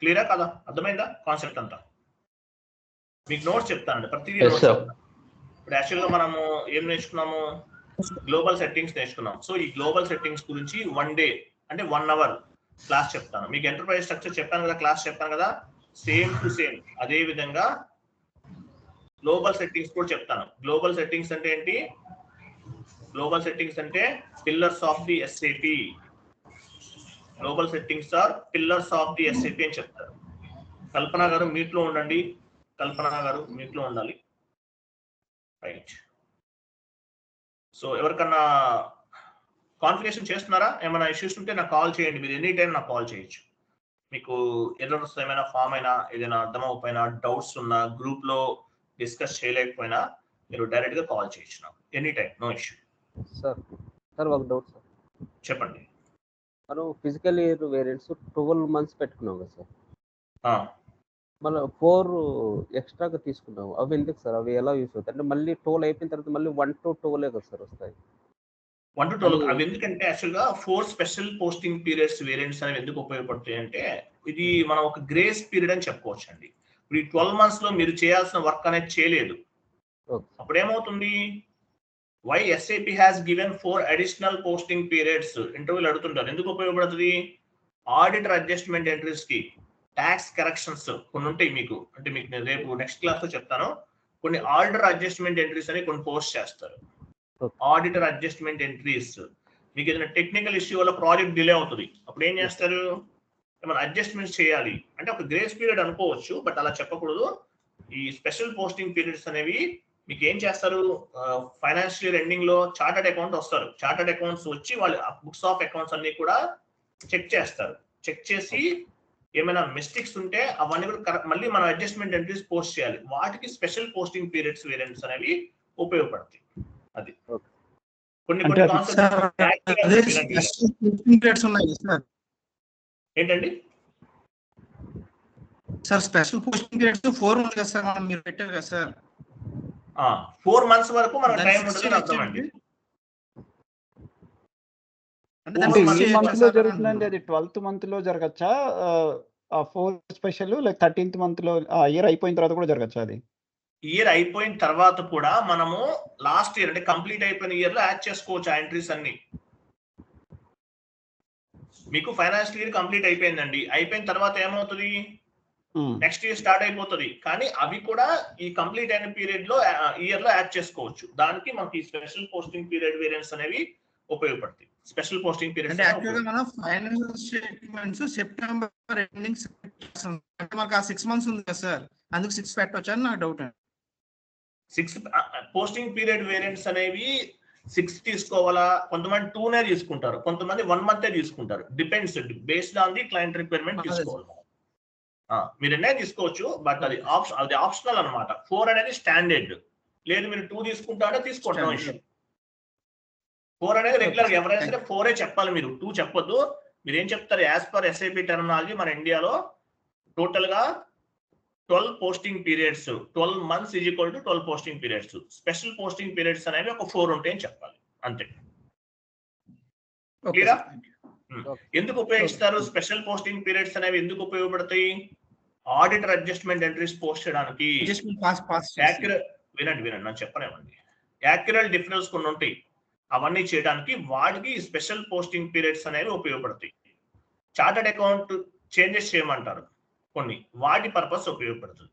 A: క్లియరా కదా? అర్థమైందా కాన్సెప్ట్ అంతా? మీకు నోట్స్ చెప్తానండి ప్రతిదీ. ఇప్పుడు యాక్చువల్గా మనము ఏం నేర్చుకున్నాము? గ్లోబల్ సెట్టింగ్స్ నేర్చుకున్నాం. సో ఈ గ్లోబల్ సెట్టింగ్స్ గురించి 1 డే అంటే 1 అవర్ క్లాస్ చెప్తాను. మీకు ఎంటర్ప్రైజ్ స్ట్రక్చర్ చెప్పాను కదా, క్లాస్ చెప్పాను కదా, సేమ్ టు సేమ్ అదే విధంగా గ్లోబల్ సెట్టింగ్స్ కూడా చెప్తాను. గ్లోబల్ సెట్టింగ్స్ అంటే ఏంటి? గ్లోబల్ సెట్టింగ్స్ అంటే pillars of the SAP. Global settings are pillars of the SAP అని చెప్తారు. కల్పన గారు మీట్ లో ఉండండి. కల్పన గారు మీట్ లో ఉండాలి. రైట్. సో ఎవరికన్నా కాన్ఫిగరేషన్ చేస్తున్నారా? ఏమైనా ఇష్యూస్ ఉంటే నాకు కాల్ చేయండి. మీరు ఎనీ టైం నాకు కాల్ చేయొచ్చు. మీకు ఎర్రర్స్ ఏమైనా ఫామ్ అయినా, ఏదైనా అర్థం అవ్వకపోయినా, డౌట్స్ ఉన్నా, గ్రూప్ లో డిస్కస్ చేయలేకపోయినా మీరు డైరెక్ట్ గా కాల్ చేయొచ్చు నాకు any time, no issue.
B: Sir ఒక డౌట్ సార్.
A: చెప్పండి.
B: మనం ఫిజికల్ ఇయర్ వేరియంట్స్ 12 months పెట్టుకున్నాం కదా సార్.
A: ఆ,
B: మనం 4 ఎక్స్ట్రాగా తీసుకున్నాము. అవి ఎందుకు సార్? అవి ఎలా యూస్ అవుతాయి? అంటే మళ్ళీ 12 అయిపోయిన తర్వాత మళ్ళీ 1 to 12 కదా సార్ వస్తాయి.
A: 1 to 12 అవి ఎందుకంటే యాక్చువల్ గా 4 స్పెషల్ పోస్టింగ్ పీరియడ్స్ వేరియంట్స్ అనేవి ఎందుకు ఉపయోగపడతాయి అంటే, ఇది మనం ఒక గ్రేస్ పీరియడ్ అని చెప్పుకోవచ్చు అండి. ఇప్పుడు ఈ 12 months లో మీరు చేయాల్సిన వర్క్ అనేది చేయలేదు. అప్పుడు ఏమవుతుంది? Why SAP has given 4 additional posting periods ఇంటర్వ్యూలు అడుగుతుంటారు. ఎందుకు ఉపయోగపడుతుంది? ఆడిటర్ అడ్జస్ట్మెంట్ ఎంట్రీస్ కి, ట్యాక్స్ కరెక్షన్స్ కొన్ని ఉంటాయి మీకు. అంటే మీకు నేను రేపు నెక్స్ట్ క్లాస్ లో చెప్తాను. కొన్ని ఆడిటర్ అడ్జస్ట్మెంట్ ఎంట్రీస్ అని కొన్ని పోస్ట్ చేస్తారు. ఆడిటర్ అడ్జస్ట్మెంట్ ఎంట్రీస్ మీకు ఏదైనా టెక్నికల్ ఇష్యూ వల్ల ప్రాజెక్ట్ డిలే అవుతుంది. అప్పుడు ఏం చేస్తారు? ఏమైనా అడ్జస్ట్మెంట్స్ చేయాలి అంటే ఒక గ్రేస్ పీరియడ్ అనుకోవచ్చు, బట్ అలా చెప్పకూడదు. ఈ స్పెషల్ పోస్టింగ్ పీరియడ్స్ అనేవి మీకు ఏం చేస్తారు? ఫైనాన్షియల్ ఇయర్ ఎండింగ్ లో చార్టర్డ్ అకౌంట్ వస్తారు. చార్టర్డ్ అకౌంట్స్ వచ్చి వాళ్ళు బుక్స్ ఆఫ్ అకౌంట్స్ అన్ని కూడా చెక్ చేస్తారు. చెక్ చేసి ఏమైనా మిస్టేక్స్ ఉంటే అవన్నీ కూడా మళ్ళీ మనం అడ్జస్ట్మెంట్ ఎంట్రీస్ పోస్ట్ చేయాలి. వాటికి స్పెషల్ పోస్టింగ్ పీరియడ్స్ వేరియంట్స్ అనేవి ఉపయోగపడతాయి. అది కొన్ని కొన్ని ఏంటండి
C: సార్? స్పెషల్ పోస్టింగ్ పీరియడ్స్ 4 ఉంది కదా సార్, మనం మీరు పెట్టారు కదా సార్.
A: 4 months వరకు మన టైం ఉంటుందని అర్థం అండి.
D: అంటే ఈ మంత్ లో జరుగుతుందండి, అది 12th month లో జరగచ్చా? ఆ 4 స్పెషల్ లైక్ 13th month లో ఇయర్ అయిపోయిన తర్వాత కూడా జరగచ్చా? అది
A: ఇయర్ అయిపోయిన తర్వాత కూడా మనము లాస్ట్ ఇయర్ అంటే కంప్లీట్ అయిపోయిన ఇయర్ లో యాడ్ చేసుకోవచ్చు ఆ ఎంట్రీస్ అన్ని. మీకు ఫైనాన్షియల్ ఇయర్ కంప్లీట్ అయిపోయిందండి, అయిపోయిన తర్వాత ఏమవుతుంది? నెక్స్ట్ ఇయర్ స్టార్ట్ అయిపోతుంది. కానీ అవి కూడా ఈ కంప్లీట్ అయిన పీరియడ్ లో ఇయర్ లో యాడ్ చేసుకోవచ్చు. దానికి మనకి స్పెషల్ పోస్టింగ్ పీరియడ్ వేరియంట్స్ అనేవి ఉపయోగపడతాయి. స్పెషల్ పోస్టింగ్ పీరియడ్
C: అంటే యాక్చువల్గా మనం ఫైనాన్షియల్ స్టేట్మెంట్స్ సెప్టెంబర్ ఎండింగ్ మనకు ఆ 6 months ఉంది కదా సార్, అందుకు 6 పెట్టొచ్చా అని నాకు డౌట్ అండి.
A: 6 పోస్టింగ్ పీరియడ్ వేరియంట్స్ అనేవి 6 తీసుకోవాలా? కొంతమంది 2 తీసుకుంటారు, కొంతమంది 1 month తీసుకుంటారు. Depends, based on the client requirement తీసుకోవాలి. మీరు ఎన్నే తీసుకోవచ్చు, బట్ అది ఆప్షనల్ అన్నమాట. 4 అనేది స్టాండర్డ్. లేదు మీరు 2 తీసుకుంటారో తీసుకోండి, నో ఇష్యూ. 4 అనేది రెగ్యులర్, ఎవరైనా సరే 4 చెప్పాలి, మీరు 2 చెప్పొద్దు. మీరు ఏం చెప్తారు? యాజ్ పర్ ఎస్ఐపి టెర్మినాలజీ మన ఇండియాలో టోటల్ గా 12 posting periods, 12 months is equal to 12 posting periods. Special posting periods అనేవి ఒక 4 ఉంటాయని చెప్పాలి, అంతే. క్లియరా? ఎందుకు ఉపయోగిస్తారు స్పెషల్ పోస్టింగ్ పీరియడ్స్ అనేవి? ఎందుకు ఉపయోగపడతాయి? ఆడిటర్ అడ్జస్ట్మెంట్ ఎంట్రీస్ పోస్ట్ చేయడానికి. వినండి నాకు చెప్పనేమండి. యాక్యురల్ డిఫరెన్స్ కొన్ని ఉంటాయి, అవన్నీ చేయడానికి వాటికి స్పెషల్ పోస్టింగ్ పీరియడ్స్ అనేవి ఉపయోగపడతాయి. చార్టర్డ్ అకౌంట్ చేంజెస్ చేయమంటారు కొన్ని, వాటి పర్పస్ ఉపయోగపడుతుంది.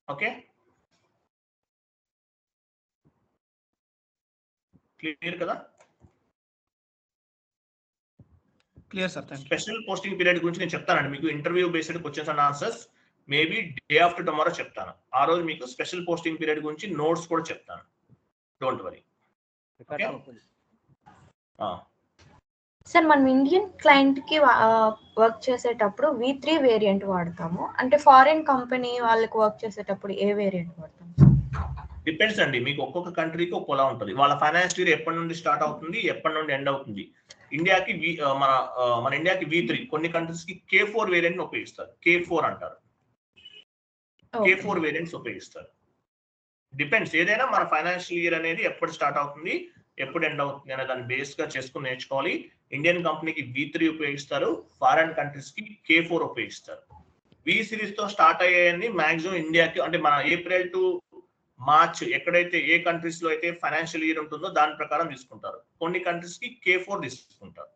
A: ఓకే, క్లియర్ కదా?
C: Clear sir.
A: Special posting period గురించి నేను చెప్తానండి మీకు. Interview based questions and answers maybe day after tomorrow చెప్తాను. ఆ రోజు మీకు స్పెషల్ పోస్టింగ్ పీరియడ్ గురించి నోట్స్ కూడా చెప్తాను, డోంట్ వరీ.
E: సార్ మనం ఇండియన్ క్లయింట్ కి వర్క్ చేసేటప్పుడు V3 వేరియంట్ వాడతాము, అంటే ఫారిన్ కంపెనీ వాళ్ళకి వర్క్ చేసేటప్పుడు ఏ వేరియంట్ వాడతాము?
A: డిపెండ్స్ అండి, మీకు ఒక్కొక్క కంట్రీకి ఒక్కోలా ఉంటుంది. వాళ్ళ ఫైనాన్షియల్ ఇయర్ ఎప్పటి నుండి స్టార్ట్ అవుతుంది, ఎప్పటి నుండి ఎండ్ అవుతుంది. ఇండియాకి మన ఇండియాకి V3, కొన్ని కంట్రీస్ కి K4 వేరియంట్ ఉపయోగిస్తారు. K4 అంటారు, K4 వేరియంట్స్ ఉపయోగిస్తారు. డిపెండ్స్, ఏదైనా మన ఫైనాన్షియల్ ఇయర్ అనేది ఎప్పుడు స్టార్ట్ అవుతుంది, ఎప్పుడు ఎండ్ అవుతుంది అనే దాన్ని బేస్ గా చేసుకుని నేర్చుకోవాలి. ఇండియన్ కంపెనీకి V3 ఉపయోగిస్తారు, ఫారెన్ కంట్రీస్ కి K4 ఉపయోగిస్తారు. V సిరీస్ తో స్టార్ట్ అయ్యాయని మాక్సిమం ఇండియాకి, అంటే మన ఏప్రిల్ టు మార్చ్ ఎక్కడైతే ఏ కంట్రీస్ లో అయితే ఫైనాన్షియల్ ఇయర్ ఉంటుందో దాని ప్రకారం తీసుకుంటారు. కొన్ని కంట్రీస్ కి K4 తీసుకుంటారు.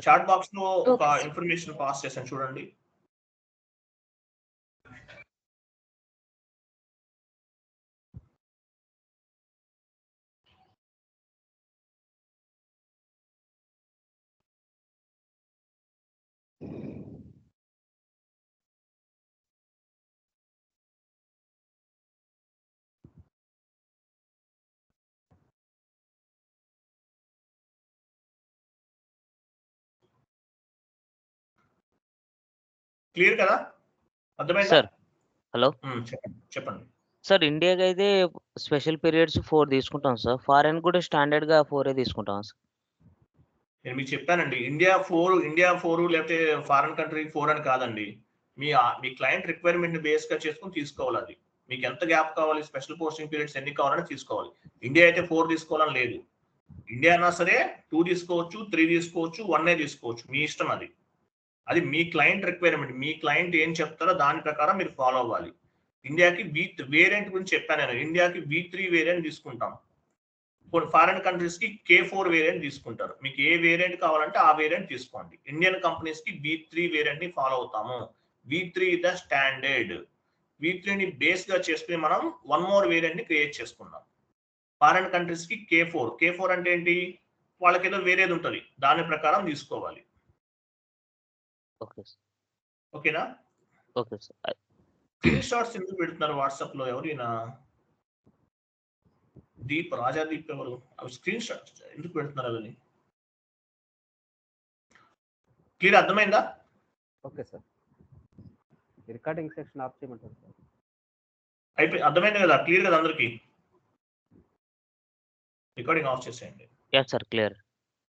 A: చాట్ బాక్స్ లో ఒక ఇన్ఫర్మేషన్ పాస్ చేశాను చూడండి. క్లియర్ కదా? అర్థమైందా?
F: సార్ హలో
A: చెప్పండి.
F: సార్ ఇండియాకి అయితే స్పెషల్ పీరియడ్స్ 4 తీసుకుంటాం సార్. ఫారెన్ కూడా స్టాండర్డ్ గా 4 తీసుకుంటాం సార్.
A: నేను మీకు చెప్పానండి, ఇండియా 4 లేకపోతే ఫారెన్ కంట్రీ 4 అని కాదండి. మీ క్లయింట్ రిక్వైర్మెంట్ ని బేస్ గా చేసుకుని తీసుకోవాలి. అది మీకు ఎంత గ్యాప్ కావాలి, స్పెషల్ పోస్టింగ్ పీరియడ్స్ ఎన్ని కావాలని తీసుకోవాలి. ఇండియా అయితే 4 తీసుకోవాలని లేదు. ఇండియా అయినా సరే 2 తీసుకోవచ్చు, 3 తీసుకోవచ్చు, 1 తీసుకోవచ్చు, మీ ఇష్టం. అది మీ క్లయింట్ రిక్వైర్మెంట్. మీ క్లయింట్ ఏం చెప్తారో దాని ప్రకారం మీరు ఫాలో అవ్వాలి. ఇండియాకి వేరియంట్ గురించి చెప్పాను నేను. ఇండియాకి V3 వేరియంట్ తీసుకుంటాం. కొన్ని ఫారెన్ కంట్రీస్ కి K4 వేరియంట్ తీసుకుంటారు. మీకు ఏ వేరియంట్ కావాలంటే ఆ వేరియంట్ తీసుకోండి. ఇండియన్ కంపెనీస్ కి V3 వేరియంట్ ని ఫాలో అవుతాము. V3 the standard. V3 ని బేస్ గా చేసుకుని మనం 1 మోర్ వేరియంట్ ని క్రియేట్ చేసుకున్నాం. ఫారెన్ కంట్రీస్ కి K4 అంటే ఏంటి, వాళ్ళకి ఏదో వేరేది ఉంటుంది, దాని ప్రకారం తీసుకోవాలి. ఓకేనా?
F: Okay sir.
A: స్క్రీన్ షాట్స్ ఎందుకు పెడుతున్నారు వాట్సాప్ లో? ఎవరైనా రాజాదీప్ ఎవరు? అవి స్క్రీన్ షాట్స్ ఎందుకు పెడుతున్నారు? అవన్నీ క్లియర్ అర్థమైందా?
B: Okay sir. Recording section of చేయమంటారు సార్.
A: అయిపోయి అర్థమైంది కదా? క్లియర్ కదా అందరికి? రికార్డింగ్ ఆఫ్ చేసేయండి.
F: Yeah sir clear.